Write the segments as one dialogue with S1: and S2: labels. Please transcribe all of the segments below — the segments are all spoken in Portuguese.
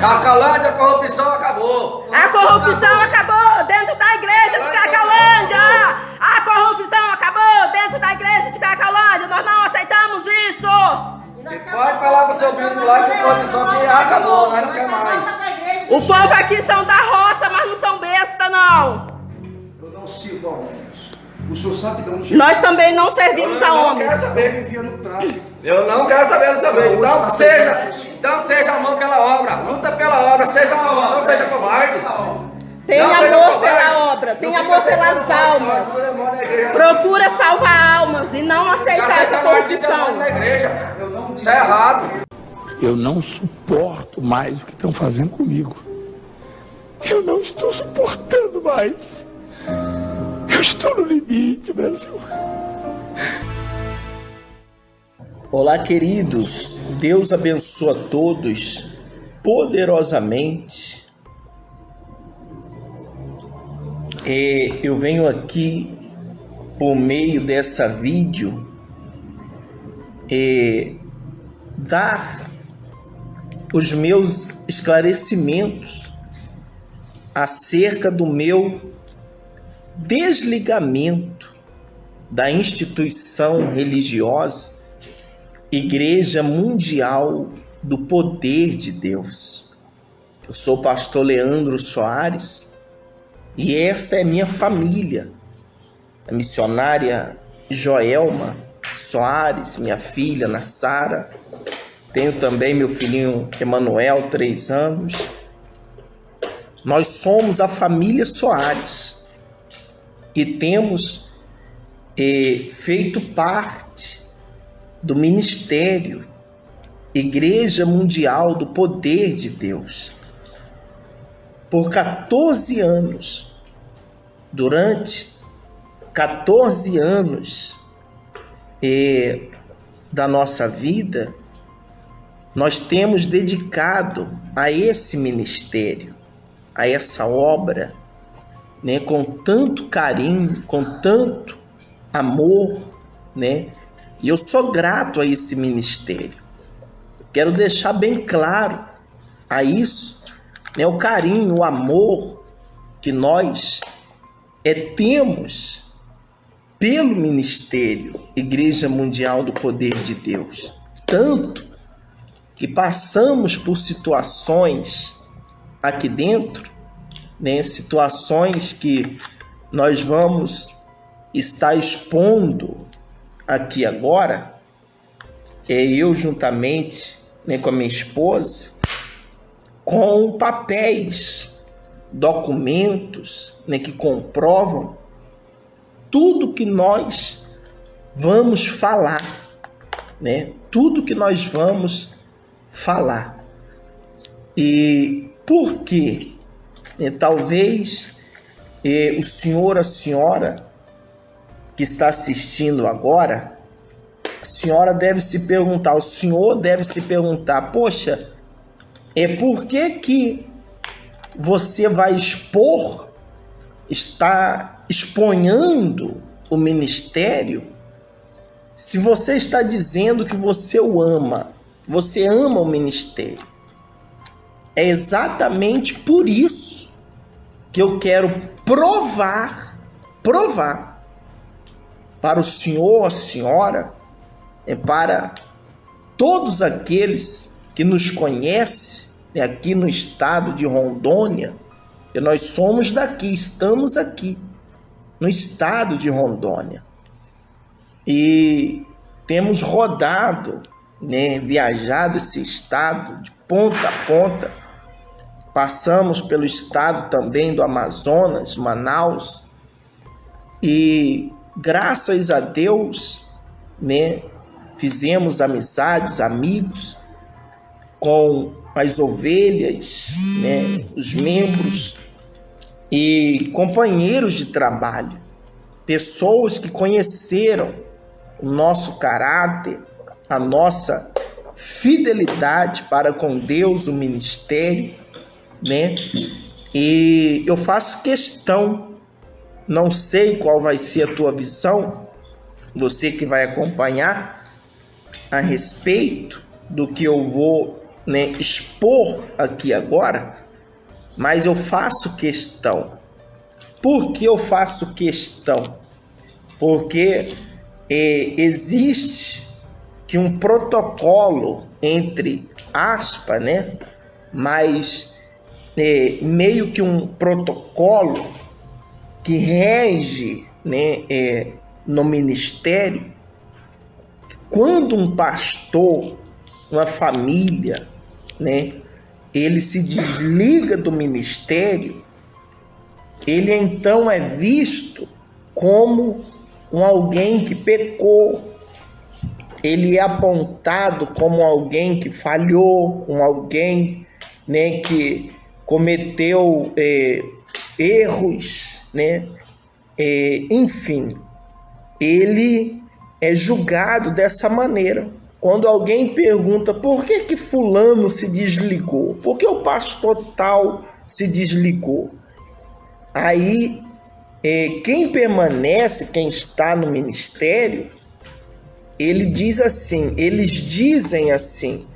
S1: Cacalândia, a corrupção acabou.
S2: A corrupção acabou dentro da igreja de Cacalândia. A corrupção acabou dentro da igreja de Cacalândia. Nós não aceitamos isso.
S1: Você pode falar pro seu bispo lá que a corrupção aqui acabou, mas não quer mais.
S2: O povo aqui são da roça, mas não são besta, não.
S3: Eu não sirvo a homens. O senhor sabe de onde
S2: Nós também não servimos a
S1: Eu não
S2: homens.
S1: quero saber.
S3: ele envia no tráfico.
S1: Eu não quero saber também. Então seja a mão pela obra. Luta pela obra. Não seja covarde.
S2: Tem
S1: Não seja
S2: amor
S1: covarde.
S2: pela obra, tem
S1: Não
S2: amor
S1: fica
S2: pelas
S1: sendo
S2: almas.
S1: covarde.
S2: Procura salvar almas e não aceitar essa corrupção.
S1: Na igreja. Isso é errado.
S4: Eu não suporto mais o que estão fazendo comigo. Eu não estou suportando mais. Eu estou no limite, Brasil.
S5: Olá, queridos. Deus abençoa todos poderosamente. Eu venho aqui por meio dessa vídeo dar os meus esclarecimentos acerca do meu desligamento da instituição religiosa Igreja Mundial do Poder de Deus. Eu sou o pastor Leandro Soares e essa é minha família, a missionária Joelma Soares, minha filha Nassara, tenho também meu filhinho Emanuel, 3 anos. Nós somos a família Soares e temos feito parte do ministério Igreja Mundial do Poder de Deus por 14 anos. Durante 14 anos da nossa vida, nós temos dedicado a esse ministério, a essa obra, né, com tanto carinho, com tanto amor, né? E eu sou grato a esse ministério. Quero deixar bem claro a isso, né, o carinho, o amor que nós temos pelo ministério Igreja Mundial do Poder de Deus. Tanto que passamos por situações aqui dentro, né, situações que nós vamos estar expondo aqui agora, eu juntamente, né, com a minha esposa, com papéis, documentos, né, que comprovam tudo que nós vamos falar, né? Tudo que nós vamos falar. E por quê? Talvez o senhor, a senhora que está assistindo agora, a senhora deve se perguntar, o senhor deve se perguntar, poxa, por que você vai está exponhando o ministério, se você está dizendo que você o ama, você ama o ministério? É exatamente por isso que eu quero provar para o senhor, a senhora, para todos aqueles que nos conhecem, aqui no estado de Rondônia, que nós somos daqui, estamos aqui no estado de Rondônia e temos rodado, né, viajado esse estado de ponta a ponta. Passamos pelo estado também do Amazonas, Manaus, e graças a Deus, né, fizemos amizades, amigos com as ovelhas, né, os membros e companheiros de trabalho, pessoas que conheceram o nosso caráter, a nossa fidelidade para com Deus, o ministério, né? E eu faço questão, não sei qual vai ser a tua visão, você que vai acompanhar a respeito do que eu vou né, expor aqui agora, mas eu faço questão. Por que eu faço questão? Porque existe que um protocolo entre aspas, né, mas meio que um protocolo que rege, né, no ministério. Quando um pastor, uma família, né, ele se desliga do ministério, ele então é visto como alguém que pecou. Ele é apontado como alguém que falhou, como alguém, né, que cometeu erros, né? Enfim, ele é julgado dessa maneira. Quando alguém pergunta por que fulano se desligou, por que o pastor tal se desligou, aí quem permanece, quem está no ministério, eles dizem assim,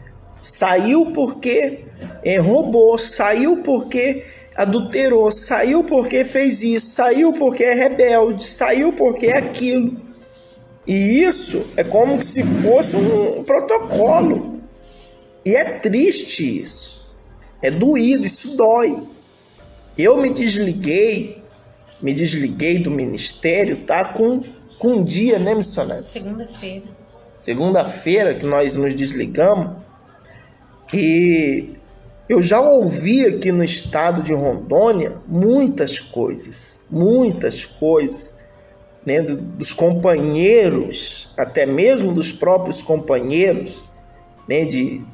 S5: saiu porque roubou, saiu porque adulterou, saiu porque fez isso, saiu porque é rebelde, saiu porque é aquilo. E isso é como se fosse um protocolo. E é triste isso. É doído, isso dói. Eu me desliguei do ministério, tá? Com um dia, né, missionário? Segunda-feira que nós nos desligamos. E eu já ouvi aqui no estado de Rondônia muitas coisas, né, dos companheiros, até mesmo dos próprios companheiros, né,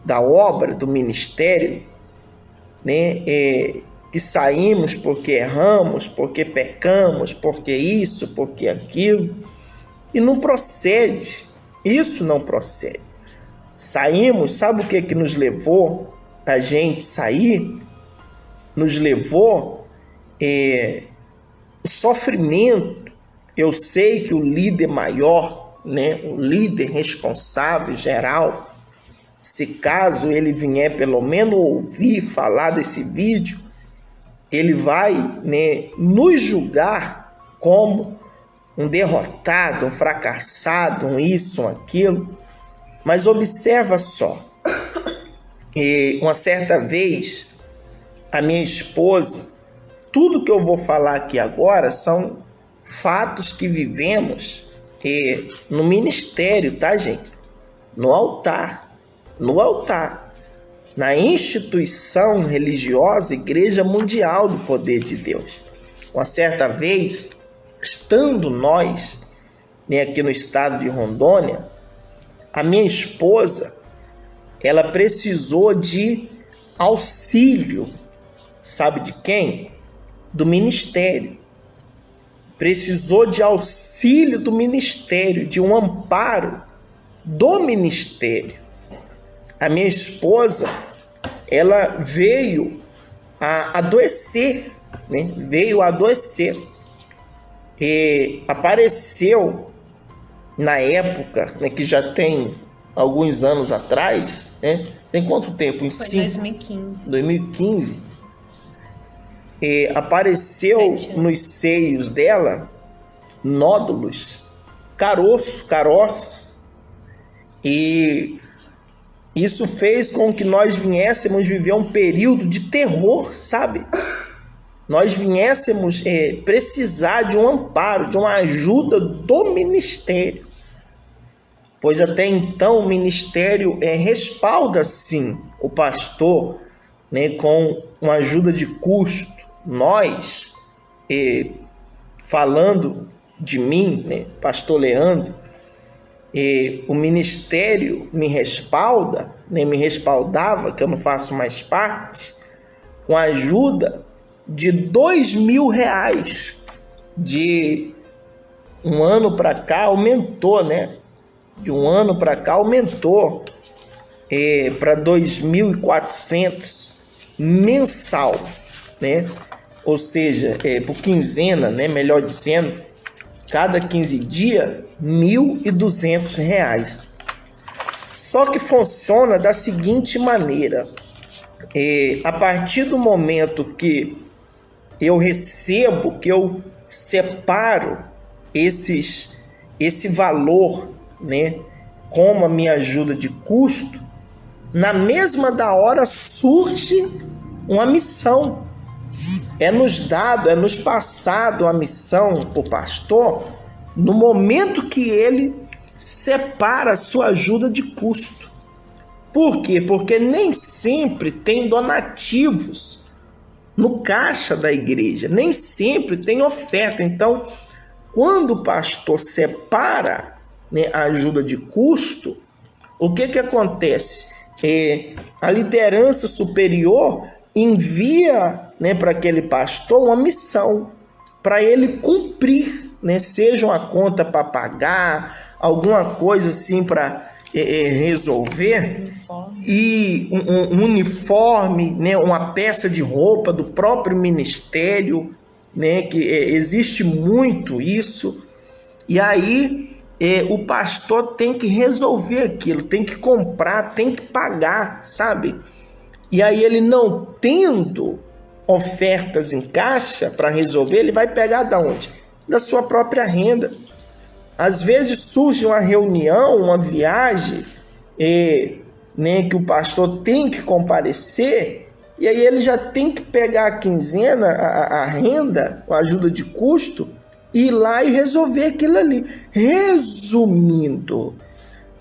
S5: da obra, do ministério, né, que saímos porque erramos, porque pecamos, porque isso, porque aquilo, e não procede, isso não procede. Saímos, sabe o que nos levou a gente sair? Nos levou o sofrimento. Eu sei que o líder maior, né, o líder responsável geral, se caso ele vier pelo menos ouvir falar desse vídeo, ele vai, né, nos julgar como um derrotado, um fracassado, um isso, um aquilo. Mas observa só, uma certa vez, a minha esposa, tudo que eu vou falar aqui agora são fatos que vivemos no ministério, tá, gente? No altar, na instituição religiosa, Igreja Mundial do Poder de Deus. Uma certa vez, estando nós, né, aqui no estado de Rondônia, a minha esposa, ela precisou de auxílio, sabe de quem? Do ministério. Precisou de auxílio do ministério, de um amparo do ministério. A minha esposa, ela veio a adoecer, né? E apareceu na época, né, que já tem alguns anos atrás, né? Tem quanto tempo?
S2: Foi 2015.
S5: 2015. Apareceu nos seios dela nódulos, caroços. E isso fez com que nós viéssemos viver um período de terror, sabe? Nós viéssemos precisar de um amparo, de uma ajuda do ministério. Pois até então o ministério respalda sim o pastor, né, com uma ajuda de custo. Nós, falando de mim, né, pastor Leandro, o ministério me respalda, né, me respaldava, que eu não faço mais parte, com a ajuda de R$2.000. De um ano para cá aumentou, né? De um ano para cá aumentou para 2.400 mensal, né? Ou seja, por quinzena, né? Melhor dizendo, cada 15 dias, R$1.200. Só que funciona da seguinte maneira: a partir do momento que eu recebo, que eu separo esse valor, né, como a minha ajuda de custo, na mesma da hora surge uma missão. É nos dado, é nos passado a missão por pastor no momento que ele separa a sua ajuda de custo. Por quê? Porque nem sempre tem donativos no caixa da igreja, nem sempre tem oferta. Então, quando o pastor separa, né, a ajuda de custo, o que acontece? A liderança superior envia, né, para aquele pastor uma missão para ele cumprir, né, seja uma conta para pagar, alguma coisa assim para resolver, e um uniforme, né, uma peça de roupa do próprio ministério, né, que existe muito isso. E aí o pastor tem que resolver aquilo, tem que comprar, tem que pagar, sabe? E aí ele, não tendo ofertas em caixa para resolver, ele vai pegar da onde? Da sua própria renda. Às vezes surge uma reunião, uma viagem, né, que o pastor tem que comparecer, e aí ele já tem que pegar a quinzena, a renda, a ajuda de custo, ir lá e resolver aquilo ali. Resumindo,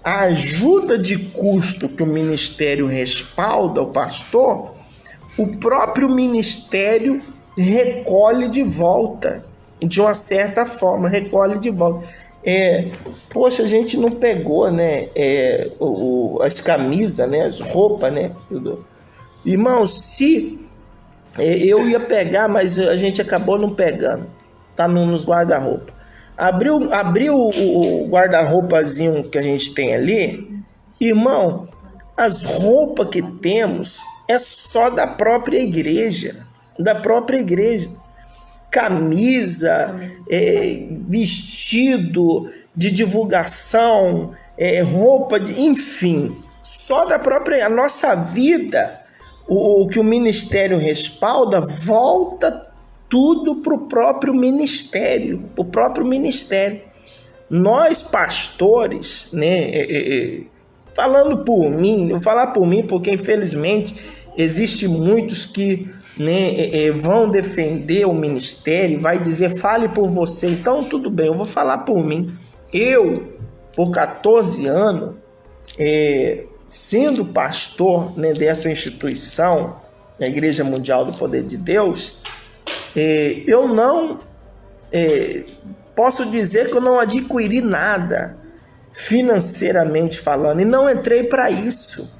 S5: a ajuda de custo que o ministério respalda o pastor, o próprio ministério recolhe de volta, de uma certa forma, recolhe de volta. Poxa, a gente não pegou, né, as camisas, né, as roupas, né, tudo. Irmão, se eu ia pegar, mas a gente acabou não pegando, tá nos guarda-roupa. Abriu o guarda-roupazinho que a gente tem ali, irmão, as roupas que temos é só da própria igreja, camisa, vestido de divulgação, roupa, enfim, só da própria, a nossa vida, o que o ministério respalda, volta tudo para o próprio ministério, Nós pastores, né, falando por mim, eu vou falar por mim porque infelizmente existe muitos que, né, vão defender o ministério, vai dizer, fale por você. Então tudo bem, eu vou falar por mim. Eu, por 14 anos, sendo pastor, né, dessa instituição, a Igreja Mundial do Poder de Deus, eu não posso dizer que eu não adquiri nada financeiramente falando, e não entrei para isso.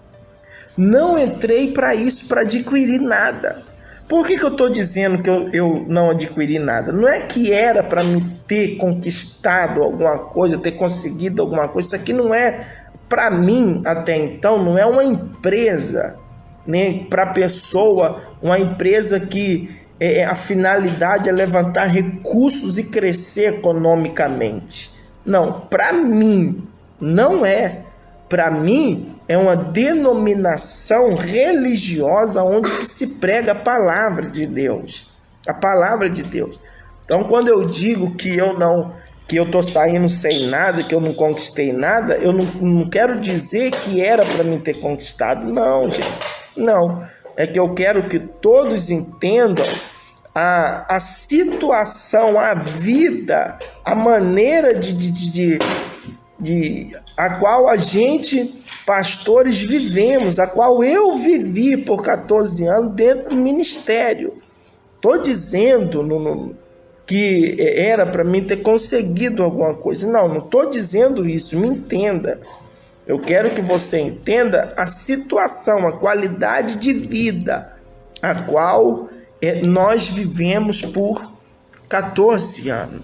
S5: Não entrei para isso, para adquirir nada. Por que eu estou dizendo que eu não adquiri nada? Não é que era para me ter conquistado alguma coisa, ter conseguido alguma coisa. Isso aqui não é, para mim até então, não é uma empresa, né, para a pessoa, uma empresa que a finalidade é levantar recursos e crescer economicamente. Não, para mim não é. Para mim é uma denominação religiosa onde se prega a palavra de Deus. A palavra de Deus. Então, quando eu digo que eu estou saindo sem nada, que eu não conquistei nada, eu não quero dizer que era para mim ter conquistado. Não, gente. Não. É que eu quero que todos entendam a situação, a vida, a maneira a qual a gente, pastores, vivemos, a qual eu vivi por 14 anos dentro do ministério. Estou dizendo que era para mim ter conseguido alguma coisa. Não estou dizendo isso, me entenda. Eu quero que você entenda a situação, a qualidade de vida a qual nós vivemos por 14 anos.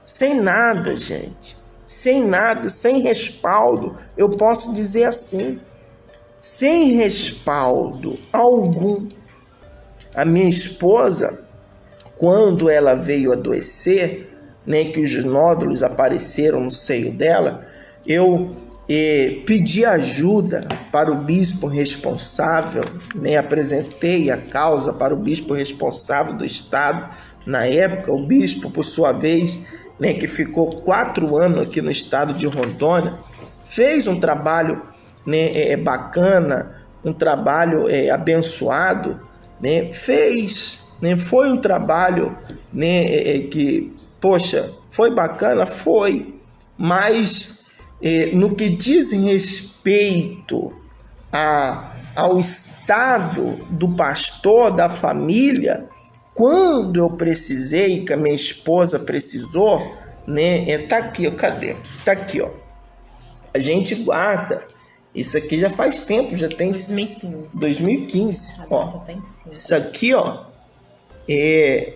S5: Sem nada, gente. Sem nada, sem respaldo. Eu posso dizer assim. Sem respaldo algum. A minha esposa, quando ela veio adoecer, né, que os nódulos apareceram no seio dela, eu pedi ajuda para o bispo responsável, né? Apresentei a causa para o bispo responsável do estado na época. O bispo, por sua vez, né, que ficou 4 anos aqui no estado de Rondônia, fez um trabalho, né, bacana, um trabalho abençoado, né? Fez, né? Foi um trabalho, né, que, poxa, foi bacana, foi, mas no que diz respeito ao estado do pastor, da família, quando eu precisei, que a minha esposa precisou, né? Tá aqui, ó, cadê? Tá aqui, ó. A gente guarda. Isso aqui já faz tempo, já tem 2015. Ó. Isso aqui, ó, é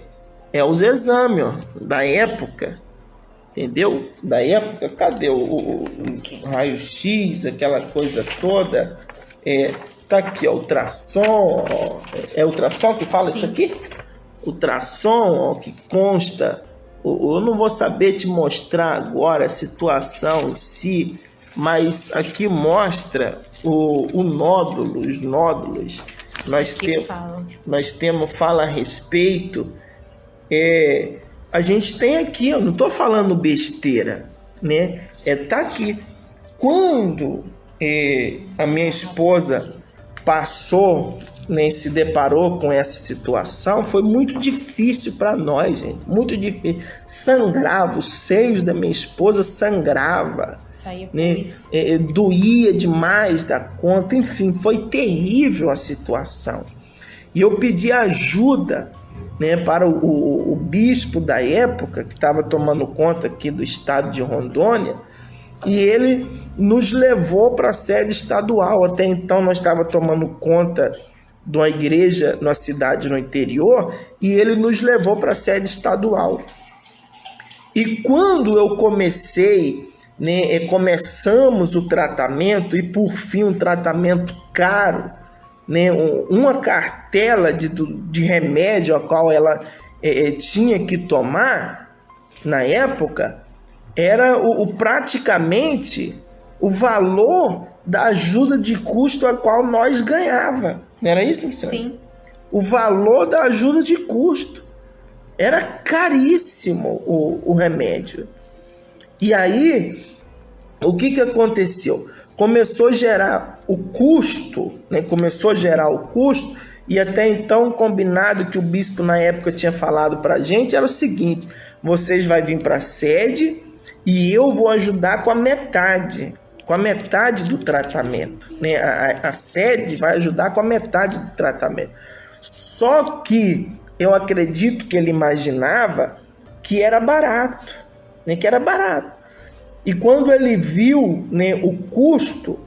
S5: os exames, ó, da época. Entendeu? Da época, cadê o raio-x, aquela coisa toda? Tá aqui, ó, ultrassom. Ó. É ultrassom que fala isso aqui? Ultrassom, ó, que consta. Eu não vou saber te mostrar agora a situação em si, mas aqui mostra o nódulo, os nódulos. Nós temos fala a respeito. A gente tem aqui, eu não estou falando besteira, né? Tá aqui. Quando a minha esposa passou, né, se deparou com essa situação, foi muito difícil para nós, gente. Muito difícil. Sangrava, os seios da minha esposa sangrava, né? Doía demais da conta. Enfim, foi terrível a situação. E eu pedi ajuda, né, para o bispo da época, que estava tomando conta aqui do estado de Rondônia, e ele nos levou para a sede estadual. Até então nós estávamos tomando conta de uma igreja numa cidade no interior, e ele nos levou para a sede estadual. E quando eu comecei, né, começamos o tratamento, e por fim um tratamento caro, né, uma cartela de remédio a qual ela tinha que tomar na época, era praticamente o valor da ajuda de custo a qual nós ganhava. Não era isso, Luciana?
S2: Sim.
S5: O valor da ajuda de custo. Era caríssimo o remédio. E aí, o que aconteceu? Começou a gerar o custo, né? E até então, combinado que o bispo na época tinha falado para a gente, era o seguinte: vocês vão vir para a sede e eu vou ajudar com a metade do tratamento, né? A sede vai ajudar com a metade do tratamento. Só que eu acredito que ele imaginava que era barato, né? E quando ele viu, né, o custo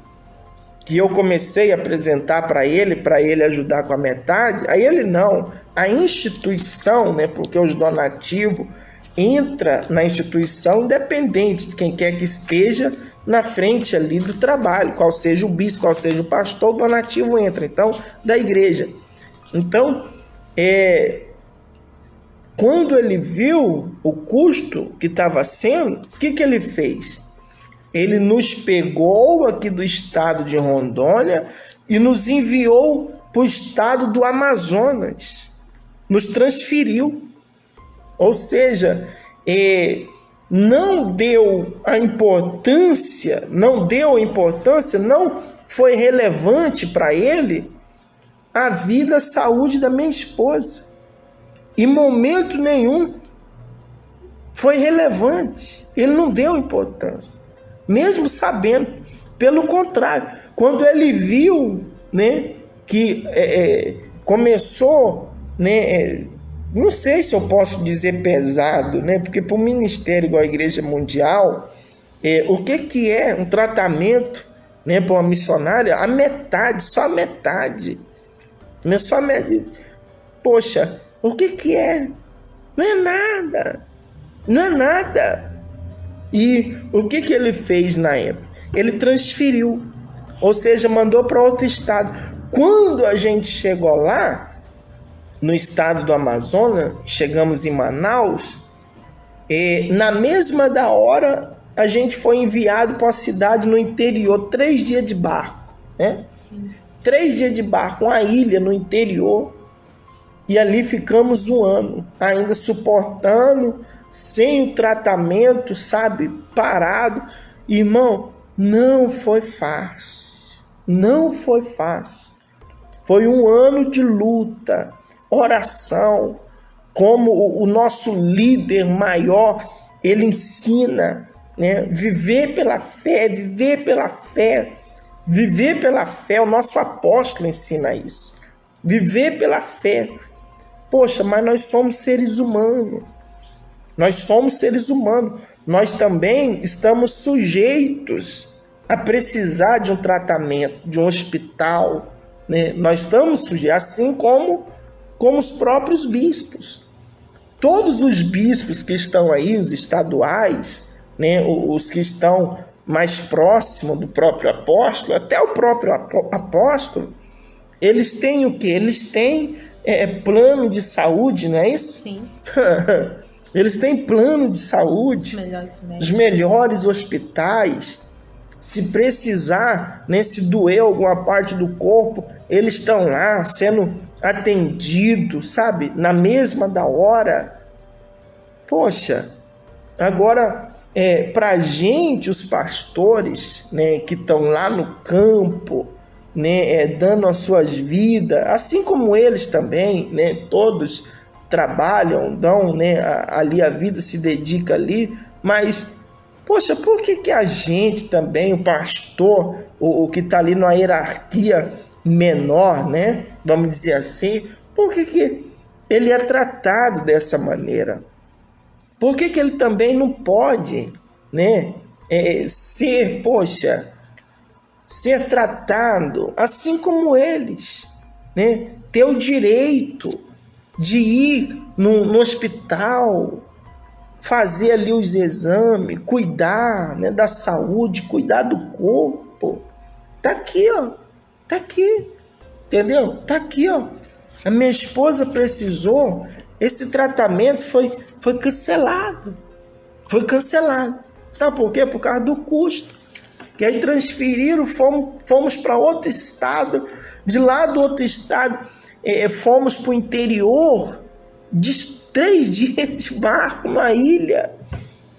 S5: que eu comecei a apresentar para ele ajudar com a metade, aí ele não, a instituição, né, porque os donativos entra na instituição independente de quem quer que esteja na frente ali do trabalho, qual seja o bispo, qual seja o pastor, o donativo entra, então, da igreja. Então, quando ele viu o custo que estava sendo, o que ele fez? Ele nos pegou aqui do estado de Rondônia e nos enviou para o estado do Amazonas. Nos transferiu. Ou seja, não foi relevante para ele a vida, a saúde da minha esposa. Em momento nenhum foi relevante. Ele não deu importância, mesmo sabendo. Pelo contrário, quando ele viu, né, que começou, né, não sei se eu posso dizer pesado, né, porque para o ministério igual a Igreja Mundial, o que é um tratamento, né, para uma missionária? A metade, só a metade. Não é só a metade. Poxa, o que é? Não é nada. Não é nada. E o que ele fez na época? Ele transferiu. Ou seja, mandou para outro estado. Quando a gente chegou lá, no estado do Amazonas, chegamos em Manaus, na mesma da hora, a gente foi enviado para uma cidade no interior, 3 dias de barco, né? 3 dias de barco, uma ilha no interior, e ali ficamos 1 ano, ainda suportando, sem o tratamento, sabe, parado. Irmão, não foi fácil, não foi fácil. Foi 1 ano de luta, oração, como o nosso líder maior, ele ensina, né? Viver pela fé, viver pela fé, viver pela fé. O nosso apóstolo ensina isso. Viver pela fé. Poxa, mas nós somos seres humanos. Nós somos seres humanos. Nós também estamos sujeitos a precisar de um tratamento, de um hospital, né? Nós estamos sujeitos, assim como os próprios bispos. Todos os bispos que estão aí, os estaduais, né? Os que estão mais próximos do próprio apóstolo, até o próprio apóstolo, eles têm o quê? Eles têm plano de saúde, não é isso?
S2: Sim.
S5: Eles têm plano de saúde, os melhores hospitais. Se precisar, né, se doer alguma parte do corpo, eles estão lá sendo atendidos, sabe? Na mesma da hora. Poxa, agora, para a gente, os pastores, né, que estão lá no campo, né, dando as suas vidas, assim como eles também, né, todos trabalham, dão, né, ali a vida, se dedica ali, mas, poxa, por que a gente também, o pastor, o que está ali na hierarquia menor, né, vamos dizer assim, por que ele é tratado dessa maneira? Por que ele também não pode, né, ser tratado assim como eles, né? Ter o direito de ir no hospital, fazer ali os exames, cuidar, né, da saúde, cuidar do corpo. Tá aqui, ó. Tá aqui. Entendeu? Tá aqui, ó. A minha esposa precisou, esse tratamento foi cancelado. Foi cancelado. Sabe por quê? Por causa do custo. Que aí transferiram, fomos para outro estado, de lá do outro estado, fomos para o interior, de 3 dias de barco na ilha.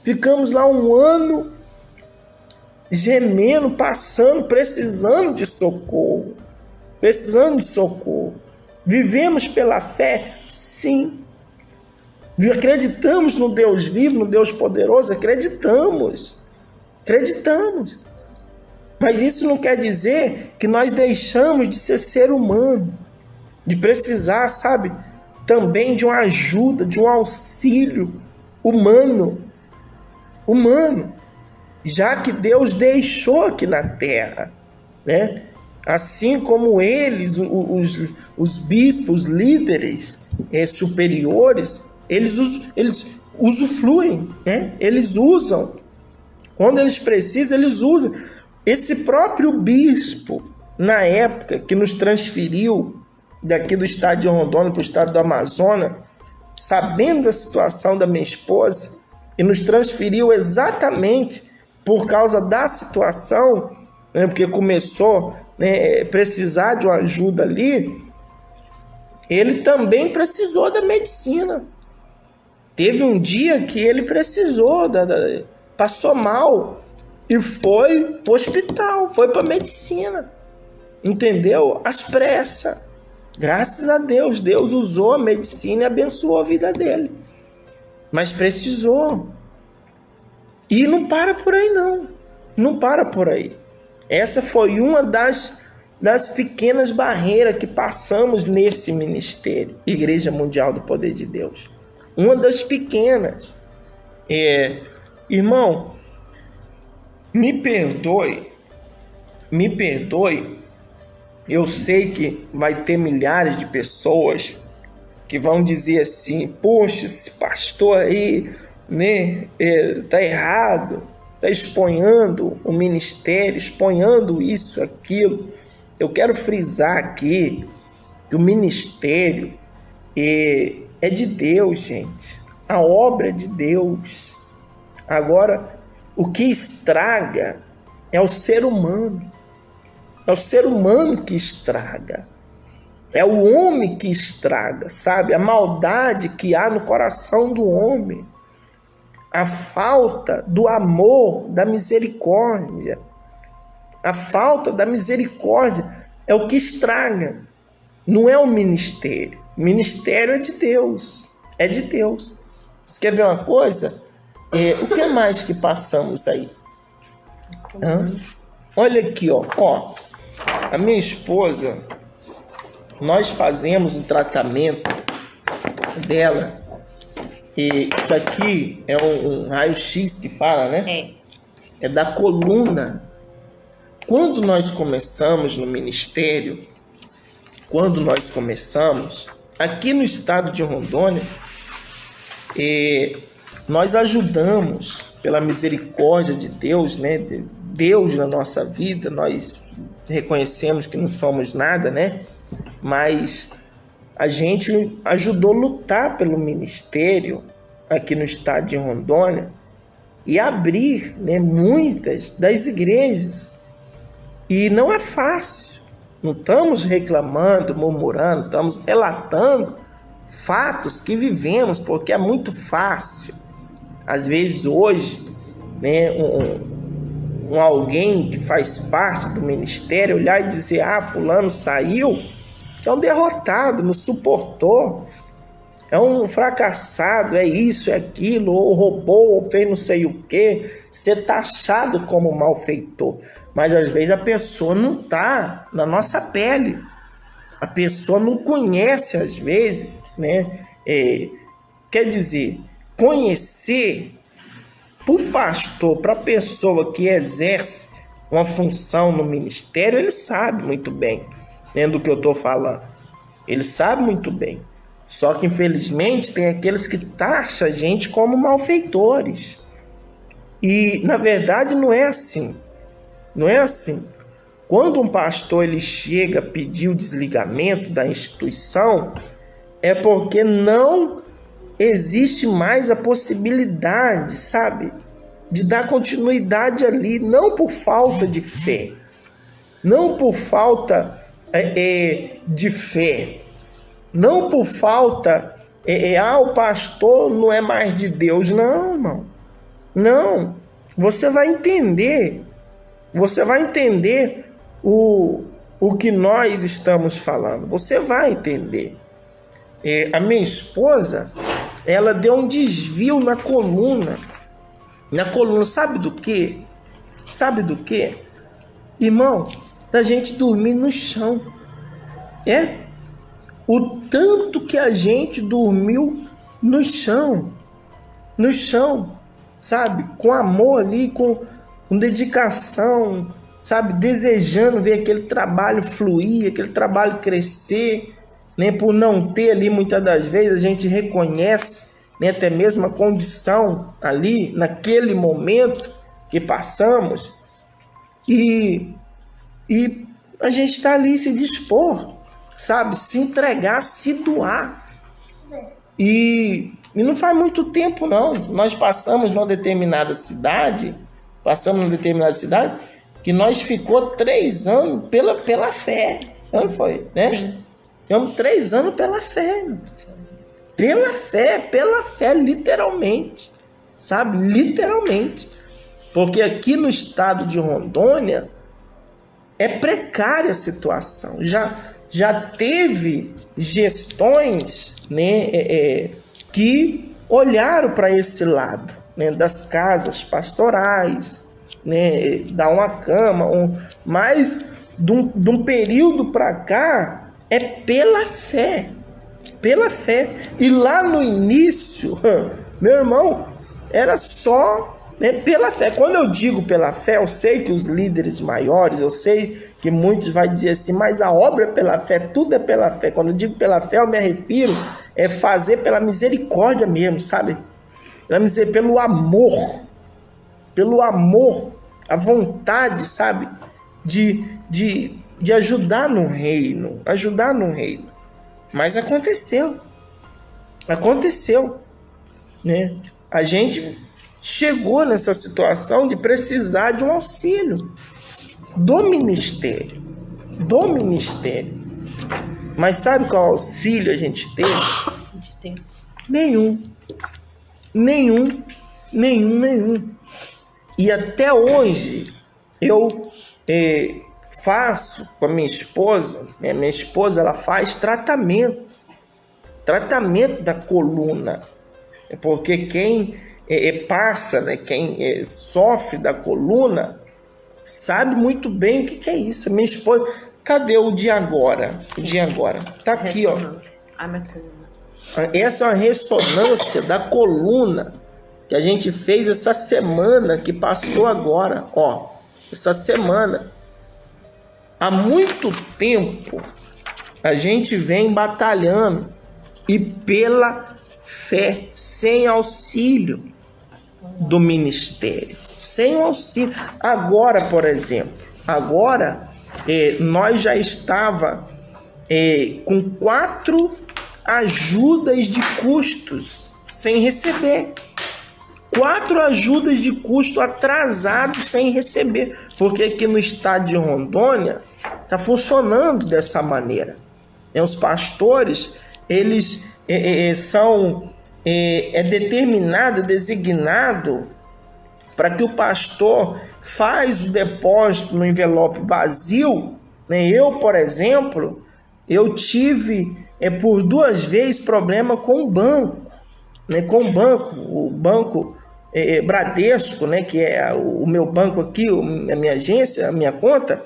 S5: Ficamos lá 1 ano, gemendo, passando, precisando de socorro. Vivemos pela fé? Sim. Acreditamos no Deus vivo, no Deus poderoso? Acreditamos. Mas isso não quer dizer que nós deixamos de ser humano, de precisar, sabe, também de uma ajuda, de um auxílio humano, já que Deus deixou aqui na terra, né? Assim como eles, os bispos, os líderes superiores, eles usufruem, né? Eles usam. Quando eles precisam, eles usam. Esse próprio bispo, na época que nos transferiu daqui do estado de Rondônia para o estado do Amazonas, sabendo da situação da minha esposa, e nos transferiu exatamente por causa da situação, né, porque começou, né, precisar de uma ajuda ali, ele também precisou da medicina. Teve um dia que ele precisou, passou mal e foi para o hospital, foi para a medicina, entendeu? Às pressas. Graças a Deus, Deus usou a medicina e abençoou a vida dele. Mas precisou. E não para por aí, não. Não para por aí. Essa foi uma das pequenas barreiras que passamos nesse ministério, Igreja Mundial do Poder de Deus. Uma das pequenas. Irmão, me perdoe. Eu sei que vai ter milhares de pessoas que vão dizer assim: poxa, esse pastor aí, né, tá errado, tá exponhando o ministério, exponhando isso, aquilo. Eu quero frisar aqui que o ministério é de Deus, gente. A obra é de Deus. Agora, o que estraga é o ser humano. É o ser humano que estraga. É o homem que estraga, sabe? A maldade que há no coração do homem. A falta do amor, da misericórdia. A falta da misericórdia é o que estraga. Não é o ministério. O ministério é de Deus. É de Deus. Você quer ver uma coisa? O que mais que passamos aí? Olha aqui, ó. A minha esposa, nós fazemos o tratamento dela. E isso aqui é um raio-x que fala, né? É da coluna. Quando nós começamos no ministério, aqui no estado de Rondônia, nós ajudamos, pela misericórdia de Deus, né? Deus na nossa vida, nós reconhecemos que não somos nada, né? Mas a gente ajudou a lutar pelo ministério aqui no estado de Rondônia e abrir, né, muitas das igrejas. E não é fácil. Não estamos reclamando, murmurando, estamos relatando fatos que vivemos, porque é muito fácil. Às vezes hoje, né, alguém que faz parte do ministério olhar e dizer: fulano saiu, é um derrotado, não suportou, é um fracassado, é isso, é aquilo, ou roubou, ou fez não sei o que, ser taxado como malfeitor. Mas às vezes a pessoa não está na nossa pele, a pessoa não conhece às vezes, né? Quer dizer, conhecer para o pastor, para a pessoa que exerce uma função no ministério, ele sabe muito bem, né, do que eu estou falando. Ele sabe muito bem. Só que, infelizmente, tem aqueles que taxam a gente como malfeitores. E, na verdade, não é assim. Não é assim. Quando um pastor ele chega a pedir o desligamento da instituição, é porque não existe mais a possibilidade, sabe, de dar continuidade ali, não por falta de fé, não por falta de fé, não por falta, o pastor não é mais de Deus, não, irmão, não, você vai entender o que nós estamos falando, você vai entender. A minha esposa, ela deu um desvio na coluna, sabe do quê? Sabe do quê? Irmão, da gente dormir no chão, o tanto que a gente dormiu no chão, sabe, com amor ali, com dedicação, sabe, desejando ver aquele trabalho fluir, aquele trabalho crescer, né? Por não ter ali, muitas das vezes, a gente reconhece, né, até mesmo a condição ali, naquele momento que passamos, e a gente está ali se dispor, sabe, se entregar, se doar. E não faz muito tempo, não. Nós passamos numa determinada cidade, que nós ficou 3 anos pela fé. Não foi, né? Sim. Ficamos 3 anos pela fé. Pela fé, literalmente. Sabe? Literalmente. Porque aqui no estado de Rondônia é precária a situação. Já teve gestões, né, que olharam para esse lado, né, das casas pastorais, né, dar uma cama, mas de um período para cá é pela fé. E lá no início, meu irmão, era só, né, pela fé. Quando eu digo pela fé, eu sei que os líderes maiores, eu sei que muitos vão dizer assim, mas a obra é pela fé, tudo é pela fé. Quando eu digo pela fé, eu me refiro fazer pela misericórdia mesmo, sabe? Pelo amor, a vontade, sabe? De ajudar no reino, Mas aconteceu, né? A gente chegou nessa situação de precisar de um auxílio do ministério. Mas sabe qual auxílio a gente teve? Nenhum. E até hoje eu faço com a minha esposa, minha esposa ela faz tratamento da coluna, porque quem passa, né, quem sofre da coluna sabe muito bem o que é isso. Minha esposa, cadê o de agora? Tá aqui, ó. Essa é uma ressonância da coluna que a gente fez essa semana que passou agora, ó. Essa semana. Há muito tempo a gente vem batalhando e pela fé, sem auxílio do ministério, sem o auxílio. Agora, por exemplo, nós já estava com 4 ajudas de custos sem receber. 4 ajudas de custo atrasados sem receber, porque aqui no estado de Rondônia está funcionando dessa maneira. Os pastores, eles são designado para que o pastor faz o depósito no envelope vazio. Eu, por exemplo, eu tive por 2 vezes problema com o banco, o banco Bradesco, que é o meu banco aqui, a minha agência, a minha conta,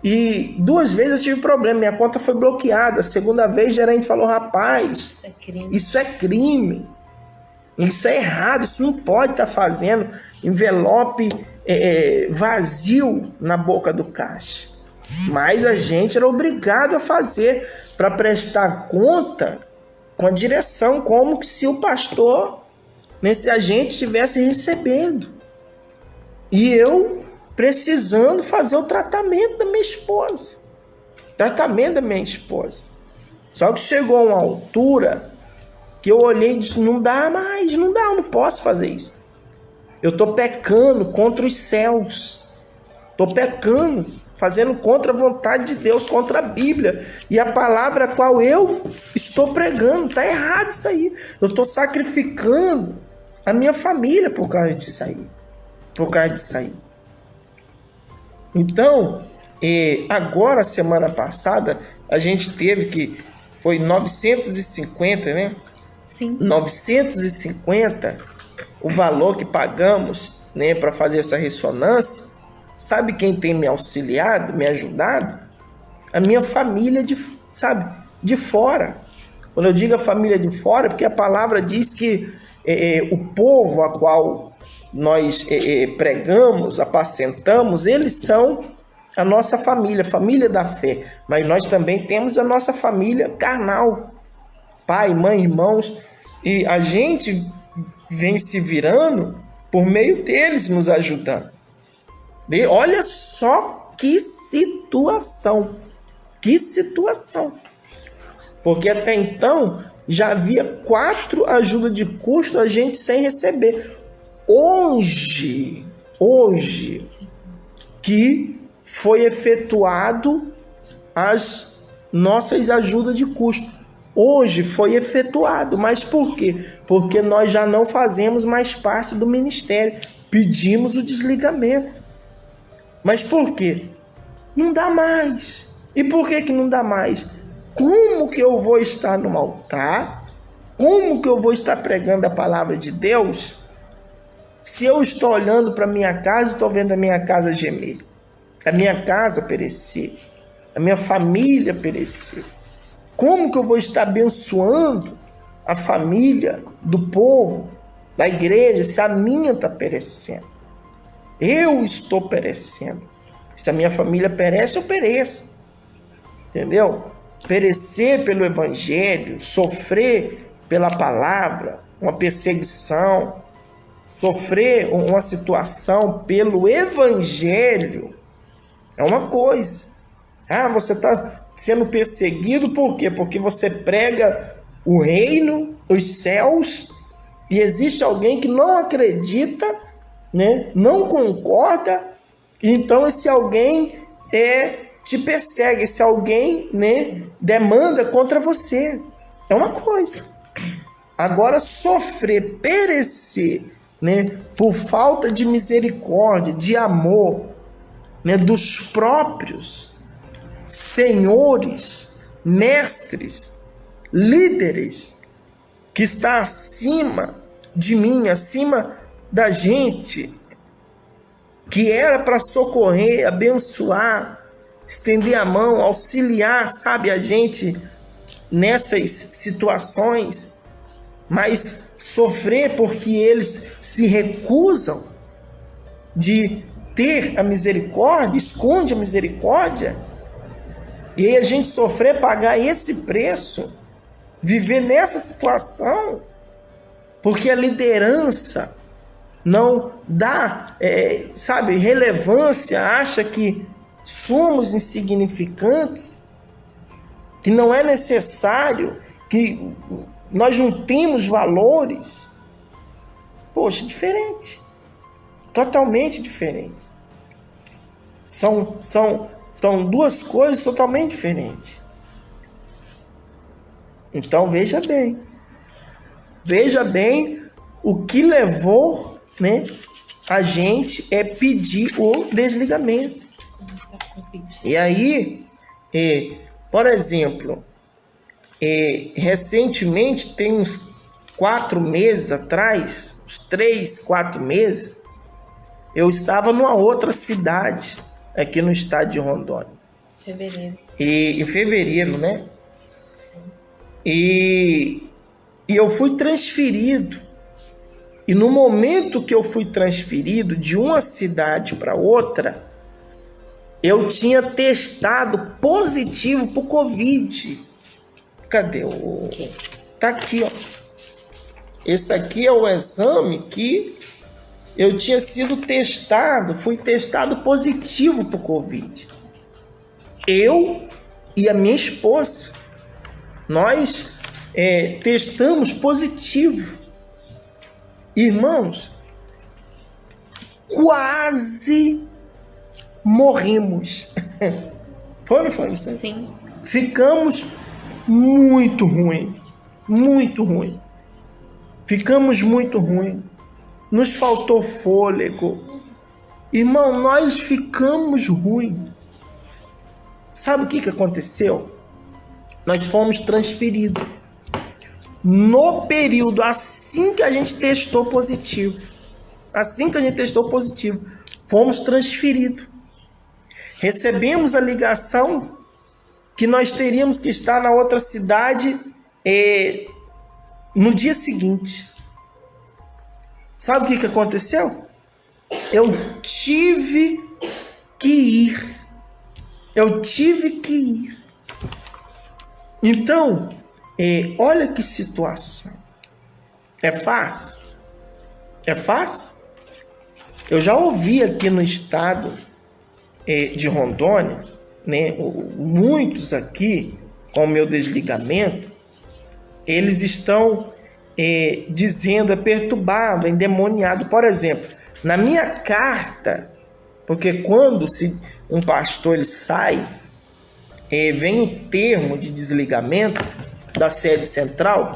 S5: e 2 vezes eu tive problema, minha conta foi bloqueada. A segunda vez o gerente falou: rapaz, isso é crime, isso é errado, isso não pode estar fazendo envelope vazio na boca do caixa. Mas a gente era obrigado a fazer para prestar conta com a direção, como se o pastor, nesse agente, estivesse recebendo. E eu precisando fazer o tratamento da minha esposa. Só que chegou a uma altura que eu olhei e disse: não dá mais, eu não posso fazer isso. Eu estou pecando contra os céus. Estou pecando, fazendo contra a vontade de Deus, contra a Bíblia e a palavra a qual eu estou pregando. Está errado isso aí. Eu estou sacrificando a minha família por causa disso aí. Então, agora, semana passada, a gente teve que... Foi 950, né?
S2: Sim.
S5: 950 o valor que pagamos, né, para fazer essa ressonância. Sabe quem tem me auxiliado, me ajudado? A minha família de fora. Quando eu digo a família de fora, porque a palavra diz que o povo a qual nós pregamos, apacentamos, eles são a nossa família, família da fé. Mas nós também temos a nossa família carnal, pai, mãe, irmãos, e a gente vem se virando por meio deles nos ajudando. E olha só que situação, porque até então já havia 4 ajudas de custo a gente sem receber. Hoje que foi efetuado as nossas ajudas de custo. Hoje foi efetuado, mas por quê? Porque nós já não fazemos mais parte do ministério. Pedimos o desligamento. Mas por quê? Não dá mais. E por que não dá mais? Como que eu vou estar no altar? Como que eu vou estar pregando a palavra de Deus se eu estou olhando para minha casa e estou vendo a minha casa gemer, a minha casa perecer, a minha família perecer? Como que eu vou estar abençoando a família do povo, da igreja, se a minha está perecendo? Eu estou perecendo. Se a minha família perece, eu pereço. Entendeu? Perecer pelo evangelho, sofrer pela palavra, uma perseguição, sofrer uma situação pelo evangelho é uma coisa. Você está sendo perseguido por quê? Porque você prega o reino, os céus, E existe alguém que não acredita, né? Não concorda, então esse alguém te persegue, esse alguém, né, demanda contra você. É uma coisa. Agora, sofrer, perecer, né, por falta de misericórdia, de amor, né, dos próprios senhores, mestres, líderes, que está acima de mim, acima da gente, que era para socorrer, abençoar, estender a mão, auxiliar, sabe, a gente nessas situações, mas sofrer porque eles se recusam de ter a misericórdia, esconde a misericórdia, e aí a gente sofrer, pagar esse preço, viver nessa situação, porque a liderança não dá, sabe, relevância, acha que somos insignificantes, que não é necessário, que nós não temos valores. Poxa, diferente. Totalmente diferente. São duas coisas totalmente diferentes. Então veja bem. Veja bem o que levou, né, a gente pedir o desligamento. E aí, por exemplo, recentemente, tem uns 4 meses atrás, uns 3, 4 meses, eu estava numa outra cidade, aqui no estado de Rondônia.
S2: Fevereiro.
S5: Em fevereiro, né? E eu fui transferido. E no momento que eu fui transferido de uma cidade para outra, eu tinha testado positivo para o Covid. Cadê? Tá aqui, ó. Esse aqui é o exame que eu tinha sido testado, fui testado positivo para o Covid. Eu e a minha esposa, nós testamos positivo. Irmãos, quase morrimos. Foi ou não foi, Vicente?
S2: Sim.
S5: Ficamos muito ruim. Muito ruim. Ficamos muito ruim. Nos faltou fôlego. Irmão, nós ficamos ruim. Sabe o que aconteceu? Nós fomos transferidos. No período, assim que a gente testou positivo. Fomos transferidos. Recebemos a ligação que nós teríamos que estar na outra cidade no dia seguinte. Sabe o que aconteceu? Eu tive que ir. Então, olha que situação. É fácil? É fácil? Eu já ouvi aqui no estado de Rondônia, né, muitos aqui, com o meu desligamento, eles estão dizendo, perturbado, endemoniado. Por exemplo, na minha carta, porque quando um pastor ele sai, vem o termo de desligamento da sede central,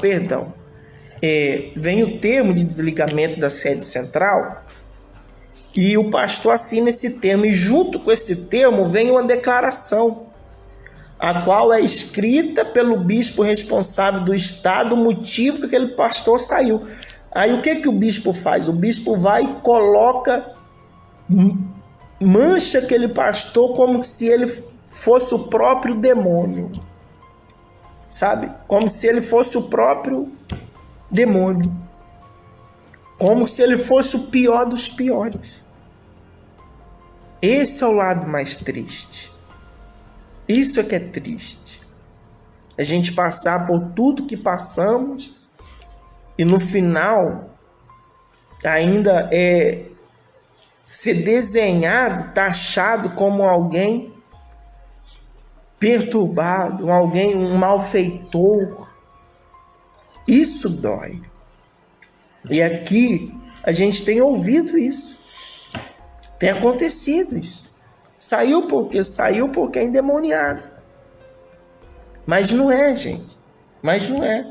S5: vem o termo de desligamento da sede central, e o pastor assina esse termo, e junto com esse termo vem uma declaração, a qual é escrita pelo bispo responsável do estado, o motivo que aquele pastor saiu. Aí o que o bispo faz? O bispo vai e coloca, mancha aquele pastor como se ele fosse o próprio demônio, sabe? Como se ele fosse o próprio demônio, como se ele fosse o pior dos piores. Esse é o lado mais triste. Isso é que é triste. A gente passar por tudo que passamos e no final ainda ser desenhado, taxado como alguém perturbado, um malfeitor. Isso dói. E aqui a gente tem ouvido isso. Tem acontecido isso. Saiu porque é endemoniado. Mas não é, gente. Mas não é.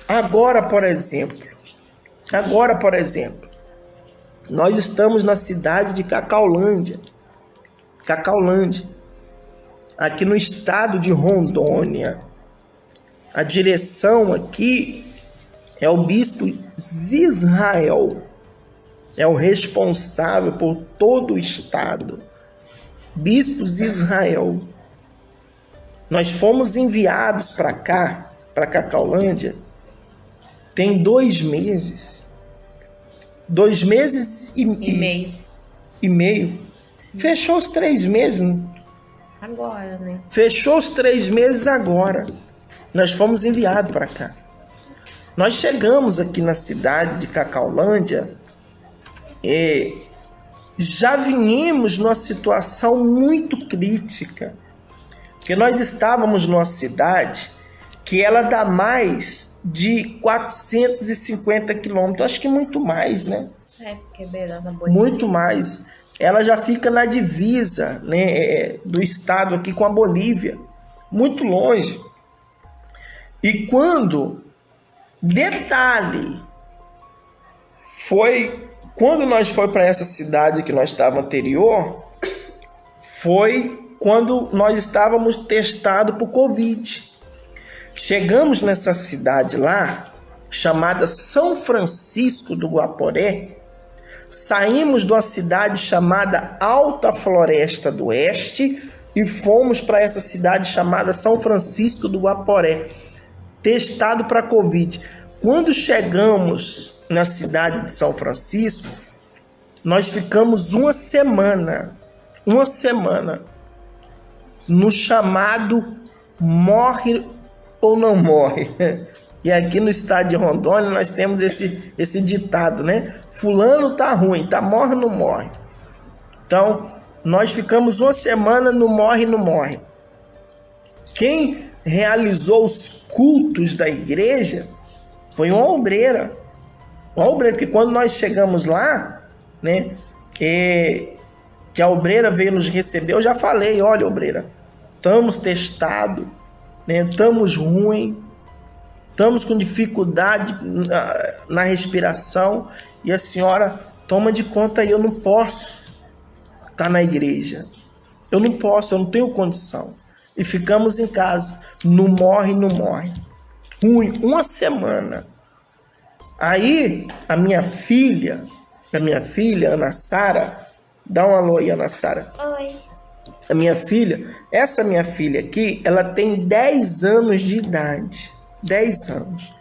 S5: Agora, por exemplo, nós estamos na cidade de Cacaulândia, aqui no estado de Rondônia. A direção aqui é o bispo Zisrael, é o responsável por todo o estado. Bispo Zisrael. Nós fomos enviados para cá, para Cacaulândia, tem 2 meses. 2 meses e meio. Fechou os 3 meses.
S2: Agora, né?
S5: Fechou os 3 meses agora. Nós fomos enviados para cá. Nós chegamos aqui na cidade de Cacaulândia e já viemos numa situação muito crítica. Porque nós estávamos numa cidade que ela dá mais de 450 quilômetros. Acho que muito mais, né?
S2: Porque beirando a Bolívia.
S5: Muito mais. Ela já fica na divisa, né, do estado aqui com a Bolívia. Muito longe. E quando... Detalhe, quando nós foi para essa cidade que nós estávamos anterior, foi quando nós estávamos testados por Covid. Chegamos nessa cidade lá, chamada São Francisco do Guaporé, saímos de uma cidade chamada Alta Floresta do Oeste e fomos para essa cidade chamada São Francisco do Guaporé, testado para Covid. Quando chegamos na cidade de São Francisco, nós ficamos uma semana no chamado morre ou não morre. E aqui no estado de Rondônia nós temos esse ditado, né? Fulano tá ruim, tá morre ou não morre. Então, nós ficamos uma semana no morre ou não morre. Quem realizou os cultos da igreja foi uma obreira. Porque quando nós chegamos lá, né, que a obreira veio nos receber, eu já falei, olha, obreira, estamos testados, né, estamos ruins, estamos com dificuldade na respiração, e a senhora toma de conta aí, eu não posso estar na igreja, eu não tenho condição. E ficamos em casa, não morre. Ruim, uma semana. Aí, a minha filha, Ana Sara, dá um alô aí, Ana Sara.
S2: Oi.
S5: Essa minha filha aqui, ela tem 10 anos de idade. 10 anos.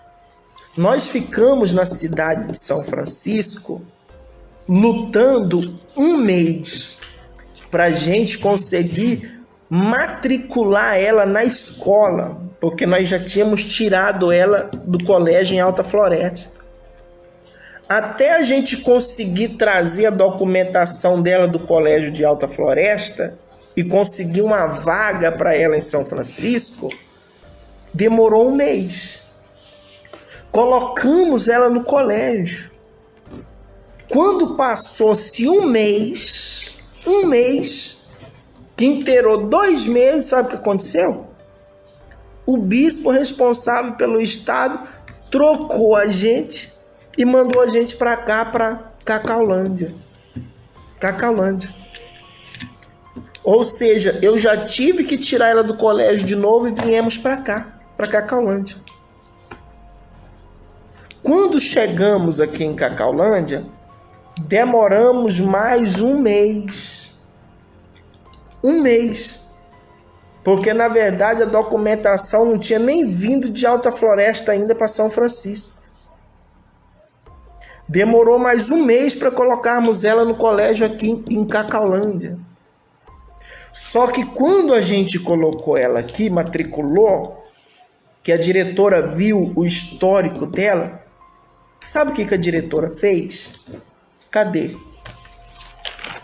S5: Nós ficamos na cidade de São Francisco lutando 1 mês pra gente conseguir matricular ela na escola, porque nós já tínhamos tirado ela do colégio em Alta Floresta. Até a gente conseguir trazer a documentação dela do colégio de Alta Floresta e conseguir uma vaga para ela em São Francisco, demorou 1 mês. Colocamos ela no colégio. Quando passou-se 1 mês, que inteirou 2 meses, sabe o que aconteceu? O bispo responsável pelo estado trocou a gente e mandou a gente para cá, para Cacaulândia. Ou seja, eu já tive que tirar ela do colégio de novo e viemos para cá, para Cacaulândia. Quando chegamos aqui em Cacaulândia, demoramos mais 1 mês. 1 mês. Porque, na verdade, a documentação não tinha nem vindo de Alta Floresta ainda para São Francisco. Demorou mais 1 mês para colocarmos ela no colégio aqui em Cacaulândia. Só que quando a gente colocou ela aqui, matriculou, que a diretora viu o histórico dela, sabe o que a diretora fez? Cadê?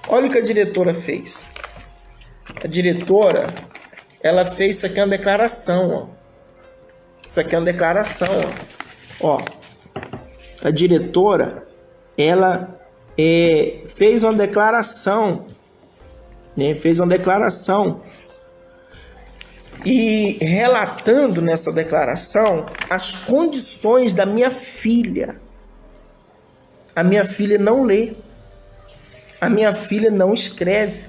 S5: Olha o que a diretora fez. A diretora, ela fez isso aqui, uma declaração, ó. Isso aqui é uma declaração, ó. A diretora, ela fez uma declaração, né? Fez uma declaração e relatando nessa declaração as condições da minha filha. A minha filha não lê. A minha filha não escreve.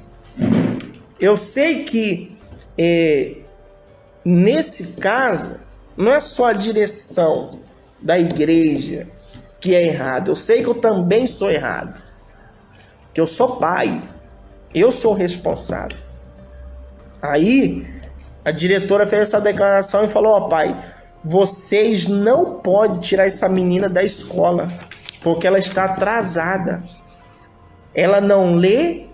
S5: Eu sei que nesse caso não é só a direção da igreja que é errada. Eu sei que eu também sou errado. Que eu sou pai. Eu sou responsável. Aí a diretora fez essa declaração e falou: ó, pai, vocês não podem tirar essa menina da escola, porque ela está atrasada. Ela não lê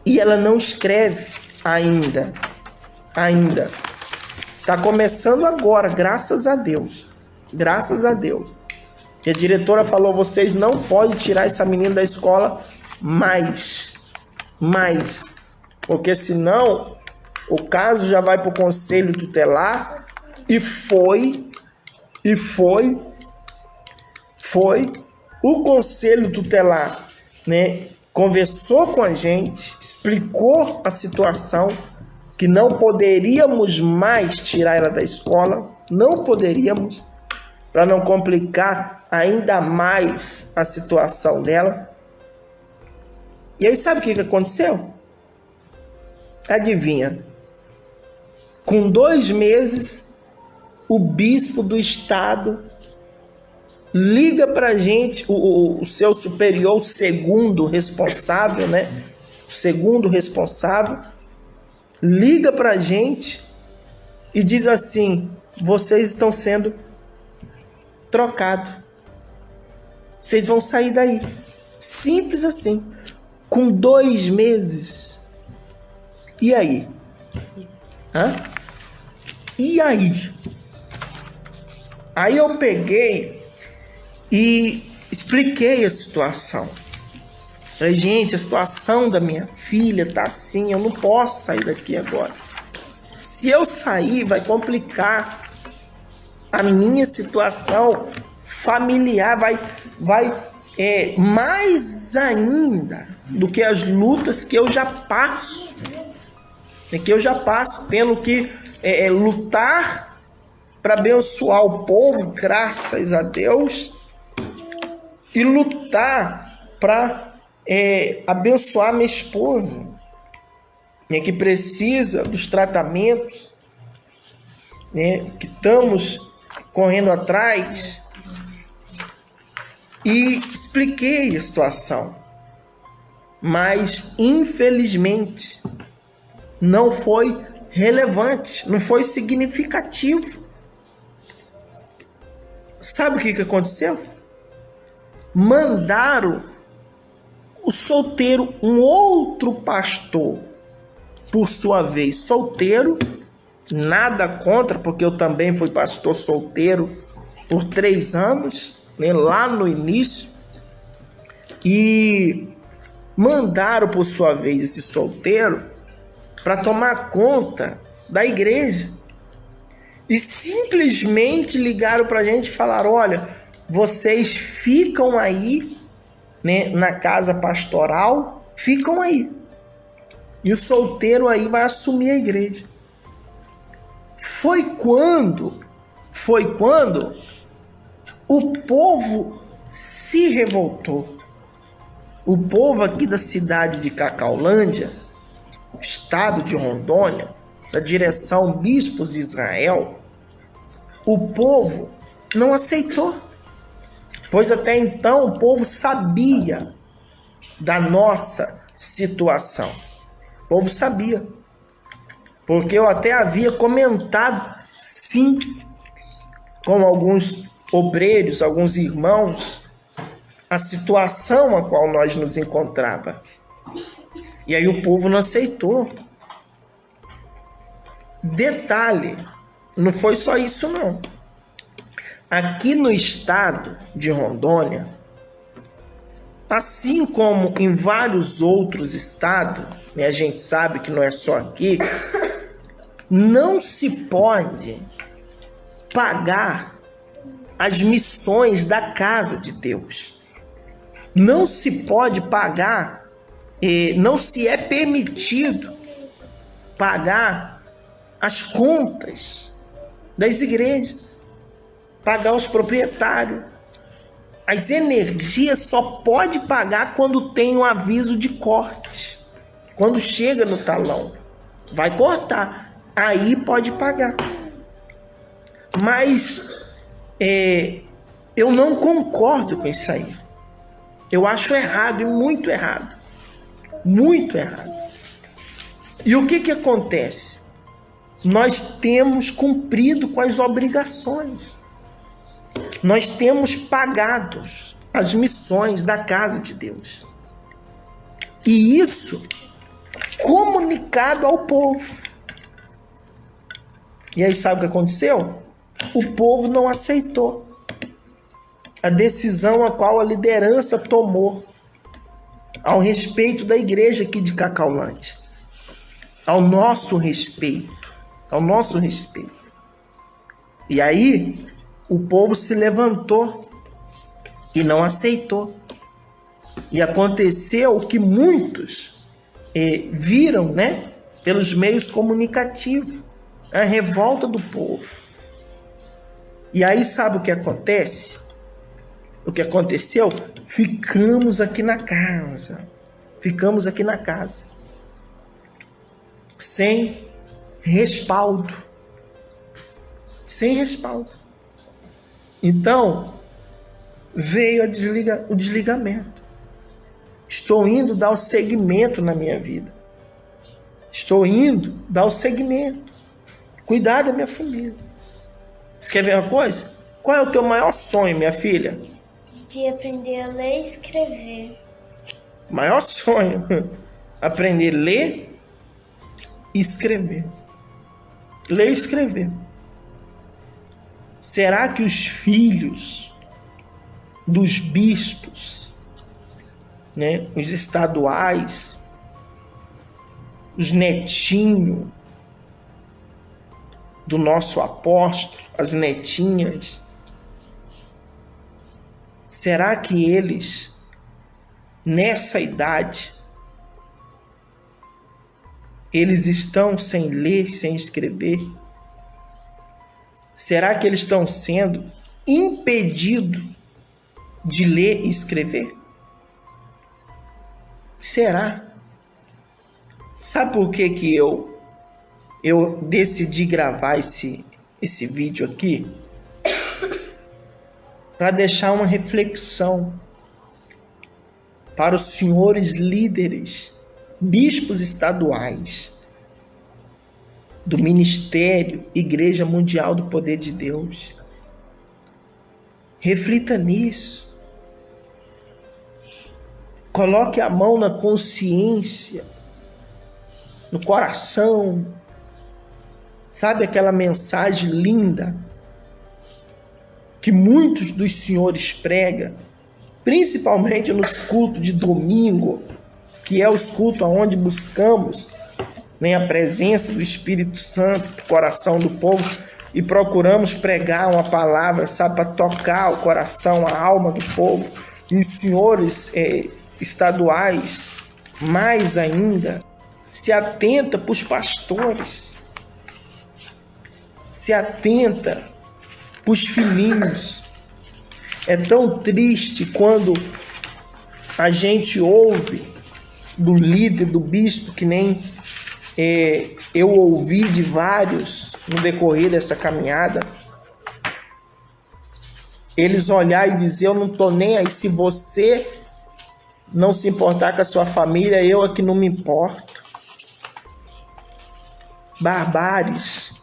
S5: e ela não escreve ainda. Está começando agora, graças a Deus. Graças a Deus. E a diretora falou: vocês não podem tirar essa menina da escola mais. Porque senão o caso já vai para o conselho tutelar. E foi. O conselho tutelar, né, conversou com a gente, explicou a situação, que não poderíamos mais tirar ela da escola, não poderíamos, para não complicar ainda mais a situação dela. E aí sabe o que aconteceu? Adivinha? Com 2 meses, o bispo do estado liga pra gente, o seu superior, o segundo responsável, né? O segundo responsável liga pra gente e diz assim: vocês estão sendo trocados. Vocês vão sair daí. Simples assim. Com 2 meses. E aí? E aí? Aí eu peguei e expliquei a situação. Falei: gente, a situação da minha filha tá assim, eu não posso sair daqui agora. Se eu sair, vai complicar a minha situação familiar, vai mais ainda do que as lutas que eu já passo. Tendo que lutar para abençoar o povo, graças a Deus, e lutar para abençoar minha esposa, né, que precisa dos tratamentos, né, que estamos correndo atrás. E expliquei a situação, mas infelizmente não foi relevante, não foi significativo. Sabe o que aconteceu? Mandaram o solteiro, um outro pastor, por sua vez solteiro, nada contra, porque eu também fui pastor solteiro por 3 anos, né, lá no início, e mandaram por sua vez esse solteiro para tomar conta da igreja. E simplesmente ligaram para a gente e falaram: olha, vocês ficam aí, né, na casa pastoral, ficam aí. E o solteiro aí vai assumir a igreja. Foi quando o povo se revoltou. O povo aqui da cidade de Cacaulândia, estado de Rondônia, da direção Bispos de Israel, o povo não aceitou. Pois até então o povo sabia da nossa situação. O povo sabia. Porque eu até havia comentado, sim, com alguns obreiros, alguns irmãos, a situação a qual nós nos encontrava. E aí o povo não aceitou. Detalhe, não foi só isso não. Aqui no estado de Rondônia, assim como em vários outros estados, e a gente sabe que não é só aqui, não se pode pagar as missões da casa de Deus. Não se pode pagar, não se é permitido pagar as contas das igrejas, pagar os proprietários. As energias só pode pagar quando tem um aviso de corte. Quando chega no talão, vai cortar, aí pode pagar. Mas eu não concordo com isso aí. Eu acho errado, e muito errado. Muito errado. E o que acontece? Nós temos cumprido com as obrigações. Nós temos pagado as missões da casa de Deus. E isso comunicado ao povo. E aí sabe o que aconteceu? O povo não aceitou a decisão a qual a liderança tomou ao respeito da igreja aqui de Cacaulândia. Ao nosso respeito. E aí o povo se levantou e não aceitou. E aconteceu o que muitos viram, né, pelos meios comunicativos, a revolta do povo. E aí sabe o que acontece? O que aconteceu? Ficamos aqui na casa. Sem respaldo. Então, veio o desligamento. Estou indo dar o segmento na minha vida. Cuidar da minha família. Você quer ver uma coisa? Qual é o teu maior sonho, minha filha?
S6: De aprender a ler e escrever.
S5: Maior sonho. Aprender a ler e escrever. Ler e escrever. Será que os filhos dos bispos, né, os estaduais, os netinhos do nosso apóstolo, as netinhas, será que eles, nessa idade, eles estão sem ler, sem escrever? Será que eles estão sendo impedidos de ler e escrever? Será? Sabe por que eu decidi gravar esse vídeo aqui? Para deixar uma reflexão para os senhores líderes, bispos estaduais do Ministério Igreja Mundial do Poder de Deus. Reflita nisso. Coloque a mão na consciência, no coração. Sabe aquela mensagem linda que muitos dos senhores pregam, principalmente nos cultos de domingo, que é os cultos onde buscamos, né, a presença do Espírito Santo no coração do povo e procuramos pregar uma palavra, sabe, para tocar o coração, a alma do povo. E os senhores estaduais, mais ainda, se atenta para os pastores, se atenta para os filhinhos. É tão triste quando a gente ouve do líder, do bispo, que nem eu ouvi de vários no decorrer dessa caminhada, eles olhar e dizer: eu não estou nem aí, se você não se importar com a sua família, eu aqui não me importo. Barbares.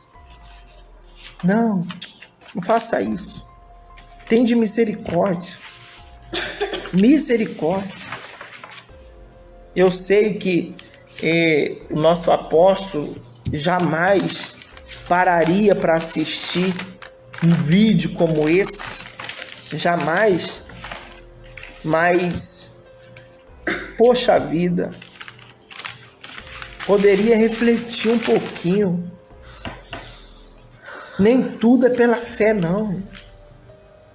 S5: Não faça isso. Tende misericórdia. Eu sei que o nosso apóstolo jamais pararia para assistir um vídeo como esse. Jamais. Mas, poxa vida, poderia refletir um pouquinho. Nem tudo é pela fé, não.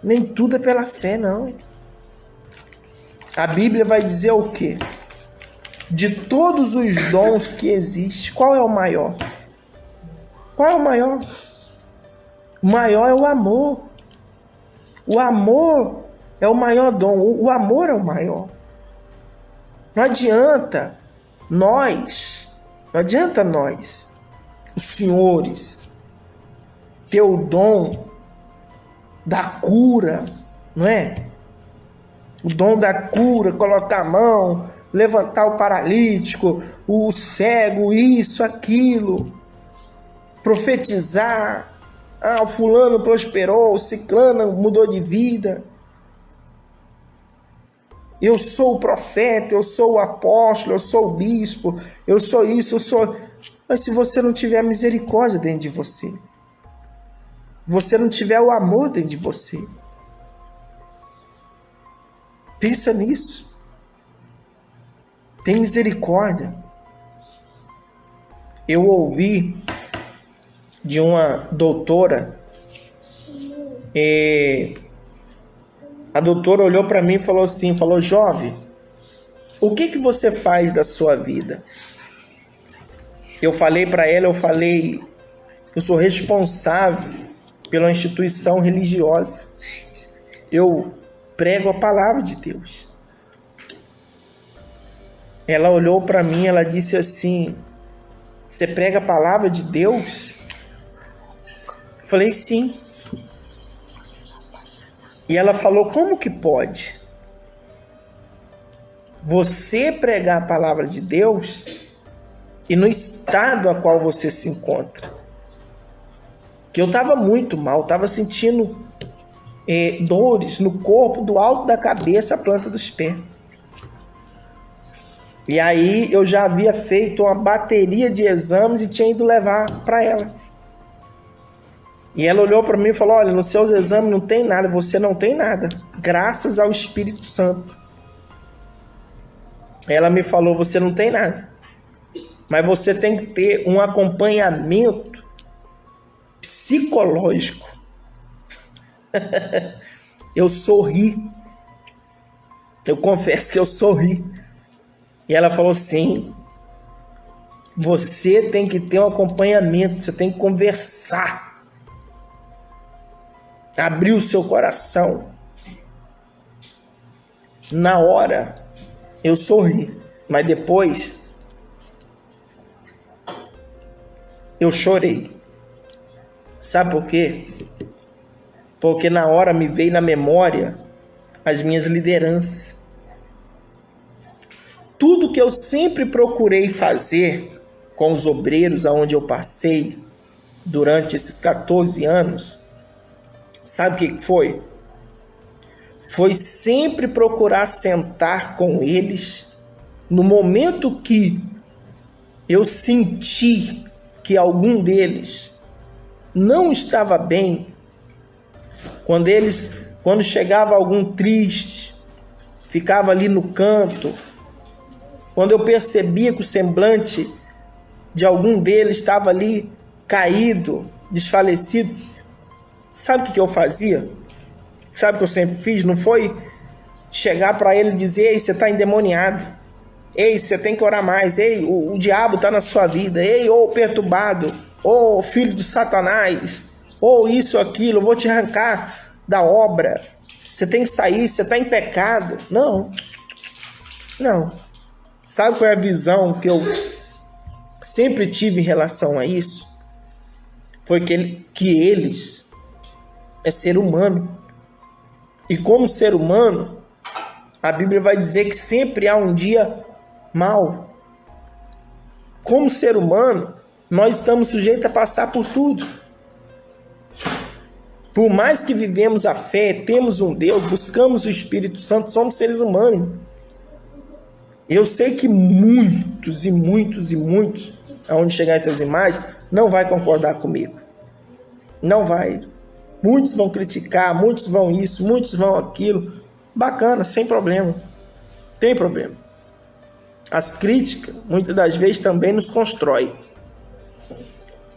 S5: Nem tudo é pela fé, não. A Bíblia vai dizer o quê? De todos os dons que existem, qual é o maior? Qual é o maior? O maior é o amor. O amor é o maior dom. O amor é o maior. Não adianta nós, os senhores, ter o dom da cura, não é? O dom da cura, colocar a mão, levantar o paralítico, o cego, isso, aquilo, profetizar. Ah, o fulano prosperou, o ciclano mudou de vida. Eu sou o profeta, eu sou o apóstolo, eu sou o bispo, eu sou isso, eu sou... Mas se você não tiver misericórdia dentro de você, você não tiver o amor dentro de você, pensa nisso. Tem misericórdia. Eu ouvi de uma doutora, a doutora olhou para mim e falou assim, jovem, o que você faz da sua vida? Eu falei para ela, eu sou responsável pela instituição religiosa. Eu prego a palavra de Deus. Ela olhou para mim, ela disse assim, você prega a palavra de Deus? Eu falei, sim. E ela falou, como que pode você pregar a palavra de Deus e no estado a qual você se encontra? Que eu estava muito mal, estava sentindo dores no corpo, do alto da cabeça à planta dos pés. E aí eu já havia feito uma bateria de exames e tinha ido levar para ela. E ela olhou para mim e falou, olha, nos seus exames não tem nada, você não tem nada, graças ao Espírito Santo. Ela me falou, você não tem nada, mas você tem que ter um acompanhamento psicológico. Eu sorri, eu confesso que eu sorri. E ela falou assim, você tem que ter um acompanhamento, você tem que conversar, abrir o seu coração. Na hora eu sorri, mas depois eu chorei. Sabe por quê? Porque na hora me veio na memória as minhas lideranças. Tudo que eu sempre procurei fazer com os obreiros aonde eu passei durante esses 14 anos, sabe o que foi? Foi sempre procurar sentar com eles no momento que eu senti que algum deles não estava bem, quando chegava algum triste, ficava ali no canto, quando eu percebia que o semblante de algum deles estava ali caído, desfalecido, sabe o que eu fazia? Sabe o que eu sempre fiz? Não foi chegar para ele e dizer, ei, você está endemoniado, ei, você tem que orar mais, ei, o diabo está na sua vida, ei, ô perturbado, ô filho de Satanás, ou isso, aquilo, eu vou te arrancar da obra, você tem que sair, você está em pecado. Não. Sabe qual é a visão que eu sempre tive em relação a isso? Foi que eles é ser humano. E como ser humano, a Bíblia vai dizer que sempre há um dia mau. Como ser humano, nós estamos sujeitos a passar por tudo. Por mais que vivemos a fé, temos um Deus, buscamos o Espírito Santo, somos seres humanos. Eu sei que muitos, aonde chegar essas imagens, não vai concordar comigo. Não vai. Muitos vão criticar, muitos vão isso, muitos vão aquilo. Bacana, sem problema. Tem problema. As críticas, muitas das vezes, também nos constroem.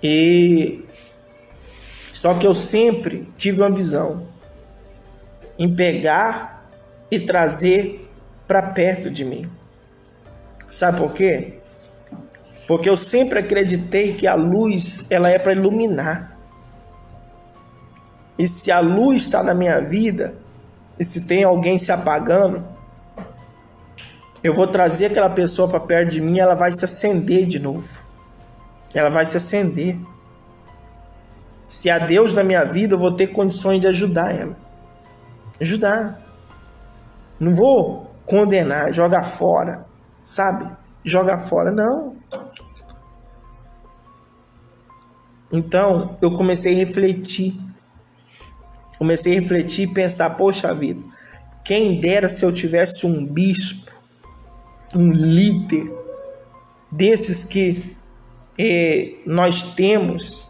S5: E Só que eu sempre tive uma visão em pegar e trazer para perto de mim. Sabe por quê? Porque eu sempre acreditei que a luz, ela é para iluminar. E se a luz está na minha vida, e se tem alguém se apagando, eu vou trazer aquela pessoa para perto de mim, ela vai se acender de novo. Ela vai se acender. Se há Deus na minha vida, eu vou ter condições de ajudar ela. Ajudar. Não vou condenar, jogar fora, sabe? Jogar fora, não. Então, eu comecei a refletir. Comecei a refletir e pensar, poxa vida, quem dera se eu tivesse um bispo, um líder, desses que nós temos,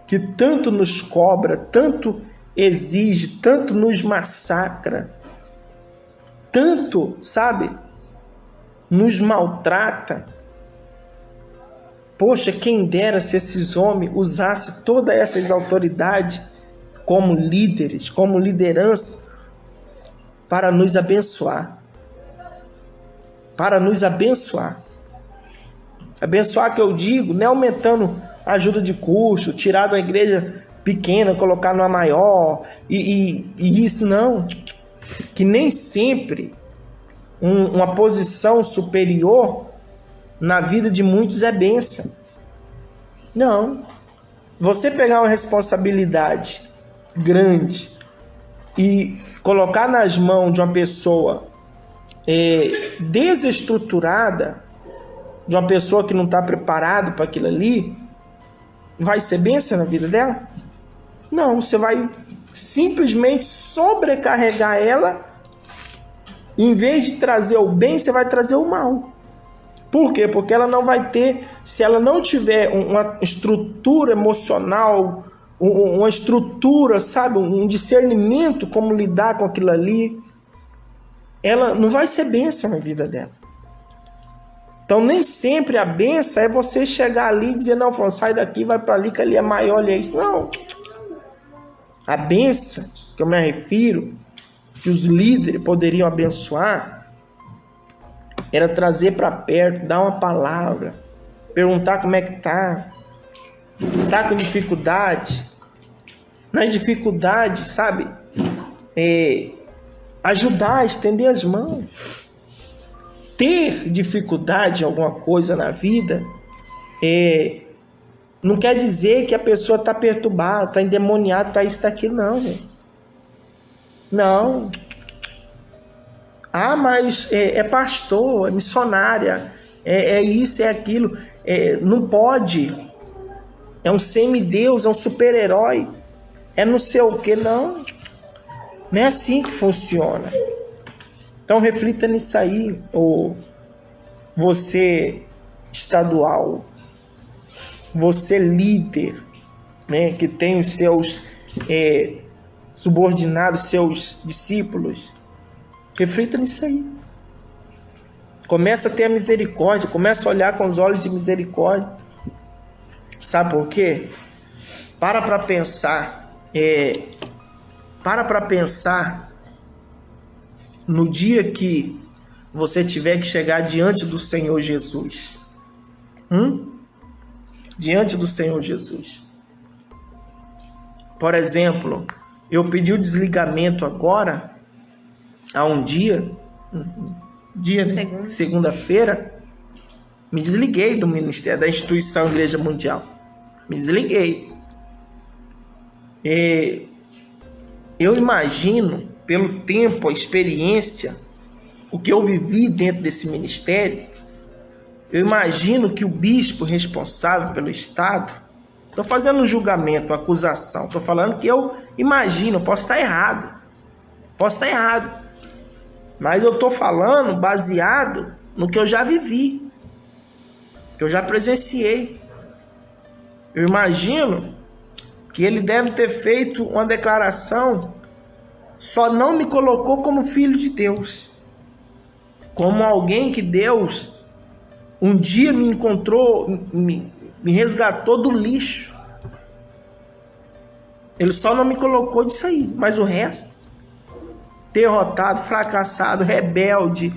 S5: que tanto nos cobra, tanto exige, tanto nos massacra, tanto, sabe, nos maltrata. Poxa, quem dera se esses homens usassem todas essas autoridades como líderes, como liderança, para nos abençoar. Para nos abençoar. Abençoar que eu digo, não é aumentando a ajuda de custo, tirar de uma igreja pequena, colocar numa maior, e isso não. Que nem sempre uma posição superior na vida de muitos é bênção. Não. Você pegar uma responsabilidade grande e colocar nas mãos de uma pessoa desestruturada, de uma pessoa que não está preparada para aquilo ali, vai ser bênção na vida dela? Não, você vai simplesmente sobrecarregar ela. Em vez de trazer o bem, você vai trazer o mal. Por quê? Porque ela não vai ter, se ela não tiver uma estrutura emocional, uma estrutura, sabe, um discernimento como lidar com aquilo ali, ela não vai ser bênção na vida dela. Então nem sempre a bênção é você chegar ali e dizer, não, sai daqui, vai para ali, que ali é maior, ali é isso. Não. A bênção que eu me refiro, que os líderes poderiam abençoar, era trazer para perto, dar uma palavra, perguntar como é que tá com dificuldade, nas dificuldades, sabe, ajudar, estender as mãos. Ter dificuldade em alguma coisa na vida não quer dizer que a pessoa está perturbada, está endemoniada, está isso, está aquilo, não, gente. Não. Ah, mas é pastor, é missionária, é isso, é aquilo. Não pode. É um semideus, é um super-herói. É não sei o que, não. Não é assim que funciona. Então reflita nisso aí, ou você estadual, você líder, né, que tem os seus subordinados, seus discípulos, reflita nisso aí. Começa a ter a misericórdia, começa a olhar com os olhos de misericórdia. Sabe por quê? Para pensar. Para pensar no dia que você tiver que chegar diante do Senhor Jesus. Diante do Senhor Jesus. Por exemplo, eu pedi o desligamento agora, há um dia, segunda-feira, me desliguei do ministério, da instituição Igreja Mundial. Me desliguei. Eu imagino, pelo tempo, a experiência, o que eu vivi dentro desse ministério, eu imagino que o bispo responsável pelo Estado, estou fazendo um julgamento, uma acusação, estou falando que eu imagino, posso estar errado, mas eu estou falando baseado no que eu já vivi, que eu já presenciei. Eu imagino que ele deve ter feito uma declaração, só não me colocou como filho de Deus, como alguém que Deus um dia me encontrou, me resgatou do lixo. Ele só não me colocou disso aí, mas o resto, derrotado, fracassado, rebelde,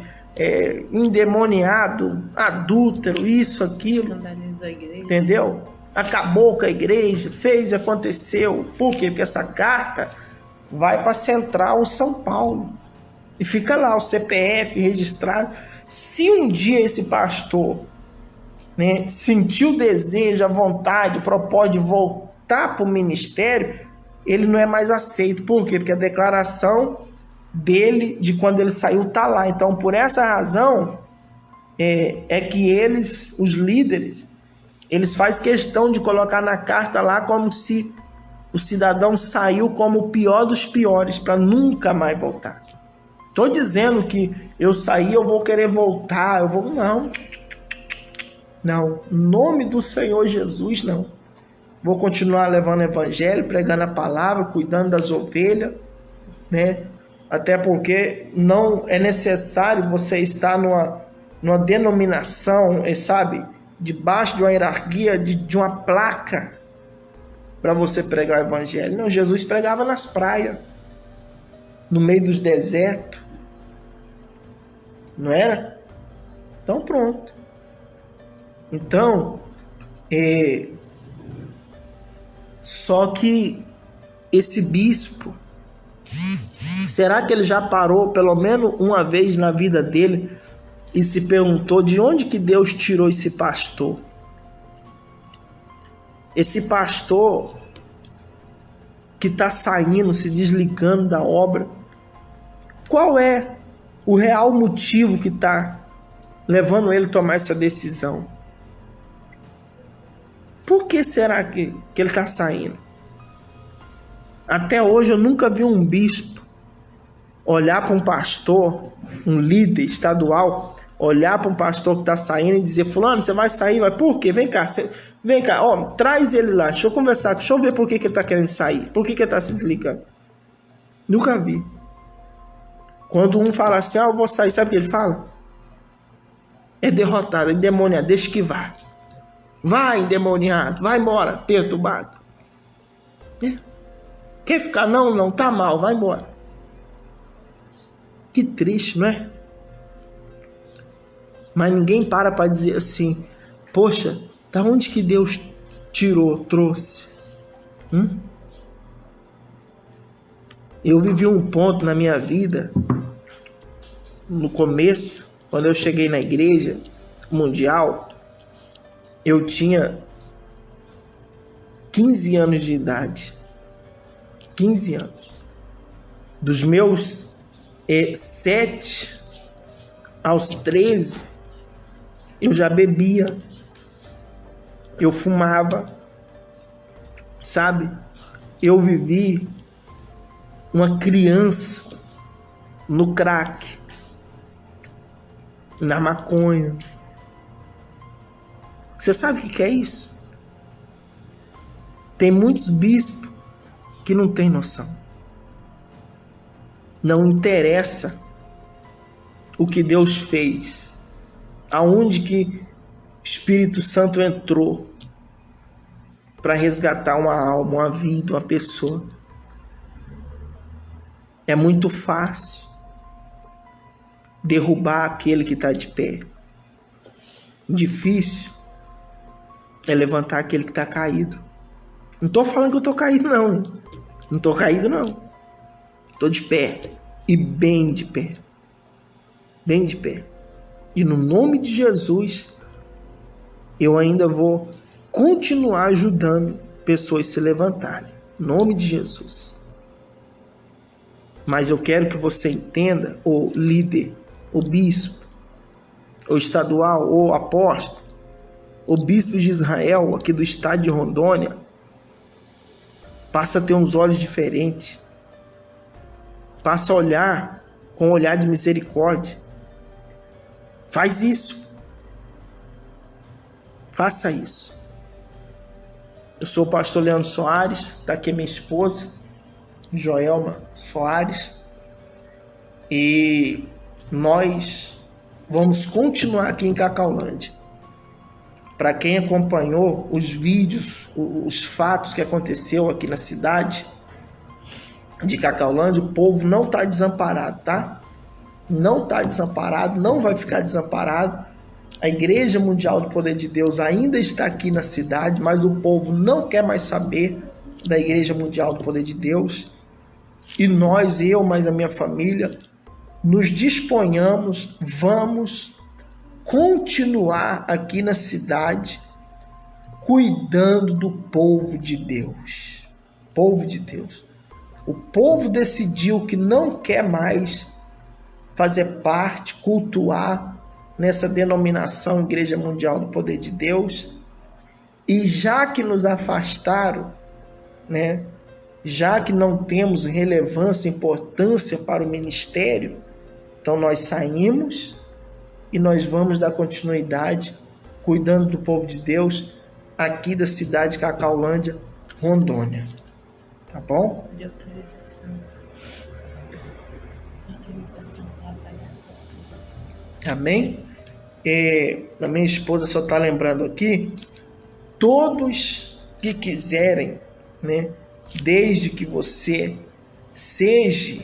S5: endemoniado, adúltero, isso, aquilo,
S2: Escandaliza a igreja.
S5: entendeu? Acabou com a igreja, fez e aconteceu. Por quê? Porque essa carta vai para a central em São Paulo e fica lá o CPF registrado. Se um dia esse pastor, né, sentiu o desejo, a vontade, o propósito de voltar para o ministério, ele não é mais aceito. Por quê? Porque a declaração dele, de quando ele saiu, está lá. Então, por essa razão, é que eles, os líderes, eles fazem questão de colocar na carta lá como se o cidadão saiu como o pior dos piores, para nunca mais voltar. Estou dizendo que eu saí, eu vou querer voltar, eu vou... Não. Não. Em nome do Senhor Jesus, não. Vou continuar levando o evangelho, pregando a palavra, cuidando das ovelhas, né? Até porque não é necessário você estar numa denominação, sabe? Debaixo de uma hierarquia, de uma placa, para você pregar o evangelho. Não, Jesus pregava nas praias, no meio dos desertos. Não era? Então pronto. Então, só que esse bispo, será que ele já parou pelo menos uma vez na vida dele e se perguntou de onde que Deus tirou esse pastor? Esse pastor que está saindo, se desligando da obra, qual é o real motivo que está levando ele a tomar essa decisão? Por que será que ele está saindo? Até hoje eu nunca vi um bispo olhar para um pastor, um líder estadual, olhar para um pastor que está saindo e dizer: fulano, você vai sair? Vai, por quê? Vem cá, ó, traz ele lá, deixa eu conversar, deixa eu ver por que ele está querendo sair, por que ele está se desligando. Nunca vi. Quando um fala assim: eu vou sair, sabe o que ele fala? É derrotado, é endemoniado, deixa que vá. Vai, endemoniado, vai embora, perturbado. Quer ficar? Não, tá mal, vai embora. Que triste, não é? Mas ninguém para dizer assim: poxa, da onde que Deus trouxe? Eu vivi um ponto na minha vida, no começo, quando eu cheguei na igreja mundial, eu tinha 15 anos de idade. 15 anos. Dos meus 7 aos 13, eu já bebia, eu fumava, sabe? Eu vivi uma criança no crack, na maconha. Você sabe o que é isso? Tem muitos bispos que não tem noção. Não interessa o que Deus fez, aonde que o Espírito Santo entrou para resgatar uma alma, uma vida, uma pessoa. É muito fácil derrubar aquele que está de pé. Difícil é levantar aquele que está caído. Não estou falando que eu estou caído, não. Não estou caído, não. Estou de pé. E bem de pé. Bem de pé. E no nome de Jesus, eu ainda vou continuar ajudando pessoas a se levantarem. Em nome de Jesus. Mas eu quero que você entenda, o líder, o bispo, o estadual, o apóstolo, o bispo de Israel, aqui do estado de Rondônia, passa a ter uns olhos diferentes. Passa a olhar com um olhar de misericórdia. Faz isso. Faça isso. Eu sou o pastor Leandro Soares, daqui é minha esposa, Joelma Soares, e nós vamos continuar aqui em Cacaulândia. Para quem acompanhou os vídeos, os fatos que aconteceu aqui na cidade, de Cacaulândia, o povo não está desamparado, tá? Não está desamparado, não vai ficar desamparado. A Igreja Mundial do Poder de Deus ainda está aqui na cidade, mas o povo não quer mais saber da Igreja Mundial do Poder de Deus. E nós, eu, mais a minha família, nos disponhamos, vamos continuar aqui na cidade cuidando do povo de Deus. Povo de Deus. O povo decidiu que não quer mais fazer parte, cultuar nessa denominação Igreja Mundial do Poder de Deus. E já que nos afastaram, né, já que não temos relevância, importância para o ministério, então nós saímos e nós vamos dar continuidade cuidando do povo de Deus aqui da cidade de Cacaulândia, Rondônia. Tá bom?
S2: De autorização.
S5: Amém? A minha esposa só está lembrando aqui, todos que quiserem, né, desde que você seja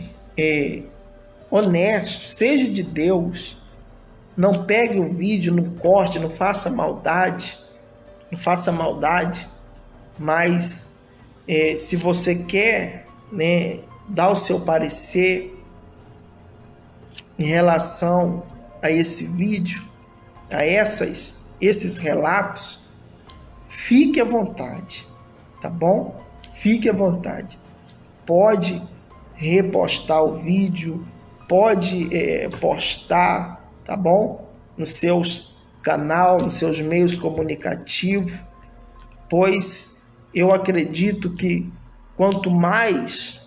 S5: honesto, seja de Deus, não pegue o vídeo, não corte, não faça maldade, mas se você quer, né, dar o seu parecer em relação a esse vídeo, a esses relatos, fique à vontade, tá bom? Fique à vontade. Pode repostar o vídeo, pode postar, tá bom? Nos seus canais, nos seus meios comunicativos, pois eu acredito que quanto mais,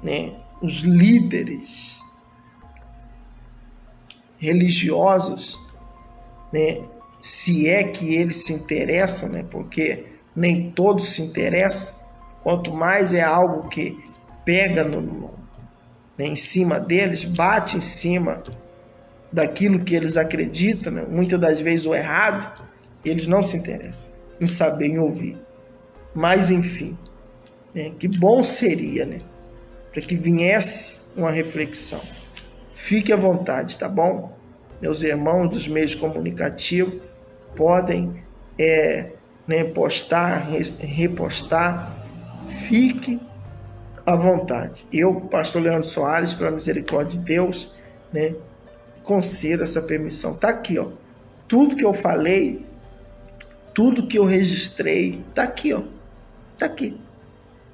S5: né, os líderes religiosos, né, se é que eles se interessam, né, porque nem todos se interessam, quanto mais é algo que pega né, em cima deles, bate em cima daquilo que eles acreditam, né, muitas das vezes o errado, eles não se interessam em saber, em ouvir. Mas enfim, né, que bom seria, né, para que viesse uma reflexão. Fique à vontade, tá bom? Meus irmãos dos meios comunicativos podem né, postar, repostar. Fique à vontade. Eu, pastor Leandro Soares, pela misericórdia de Deus, né, concedo essa permissão. Tá aqui, ó. Tudo que eu falei, tudo que eu registrei, tá aqui, ó. Tá aqui.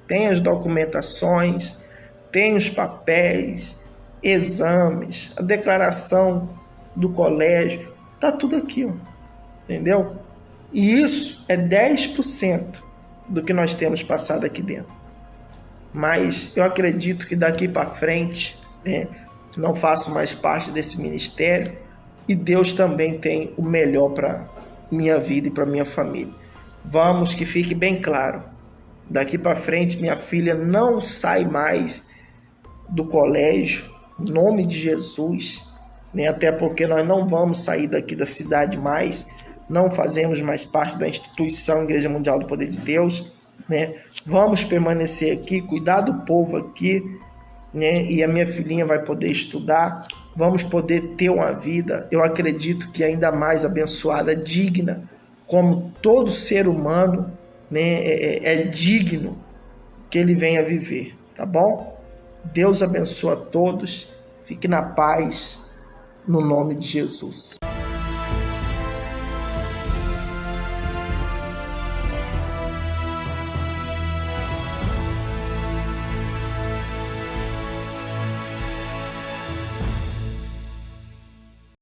S5: Tem as documentações, tem os papéis, exames, a declaração do colégio, tá tudo aqui, ó. Entendeu? E isso é 10% do que nós temos passado aqui dentro. Mas eu acredito que daqui para frente, né, não faço mais parte desse ministério e Deus também tem o melhor para minha vida e para minha família. Vamos, que fique bem claro. Daqui para frente, minha filha não sai mais do colégio, em nome de Jesus, né? Até porque nós não vamos sair daqui da cidade mais, não fazemos mais parte da instituição Igreja Mundial do Poder de Deus, né? Vamos permanecer aqui, cuidar do povo aqui, né? E a minha filhinha vai poder estudar, vamos poder ter uma vida, eu acredito que ainda mais abençoada, digna, como todo ser humano, né, é digno que ele venha viver, tá bom? Deus abençoe a todos, fique na paz, no nome de Jesus.